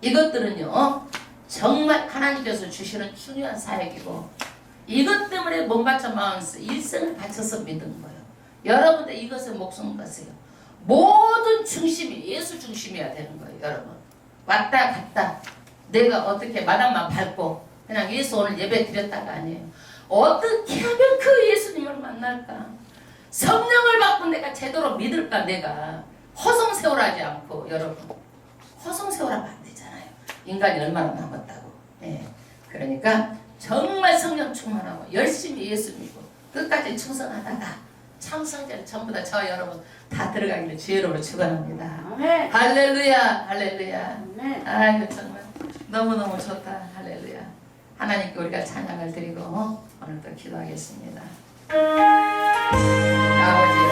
이것들은요 정말 하나님께서 주시는 중요한 사역이고, 이것 때문에 몸 바쳐 마음 써 일생을 바쳐서 믿은 거예요. 여러분들 이것에 목숨 거세요. 모든 중심이 예수 중심이어야 되는 거예요. 여러분, 왔다 갔다 내가 어떻게 마당만 밟고 그냥 예수 오늘 예배 드렸다가 아니에요. 어떻게 하면 그 예수님을 만날까? 성령을 받고 내가 제대로 믿을까? 내가 허송세월하지 않고. 여러분, 허송세월하면 안 되잖아요. 인간이 얼마나 남았다고. 예. 그러니까 정말 성령 충만하고 열심히 예수 믿고 끝까지 충성하다가 참 성전에 전부 다 저 여러분 다 들어가기를 주의로 축원합니다. 할렐루야, 할렐루야. 아이고 정말 너무너무 좋다. 할렐루야. 하나님께 우리가 찬양을 드리고 오늘도 기도하겠습니다. 아버지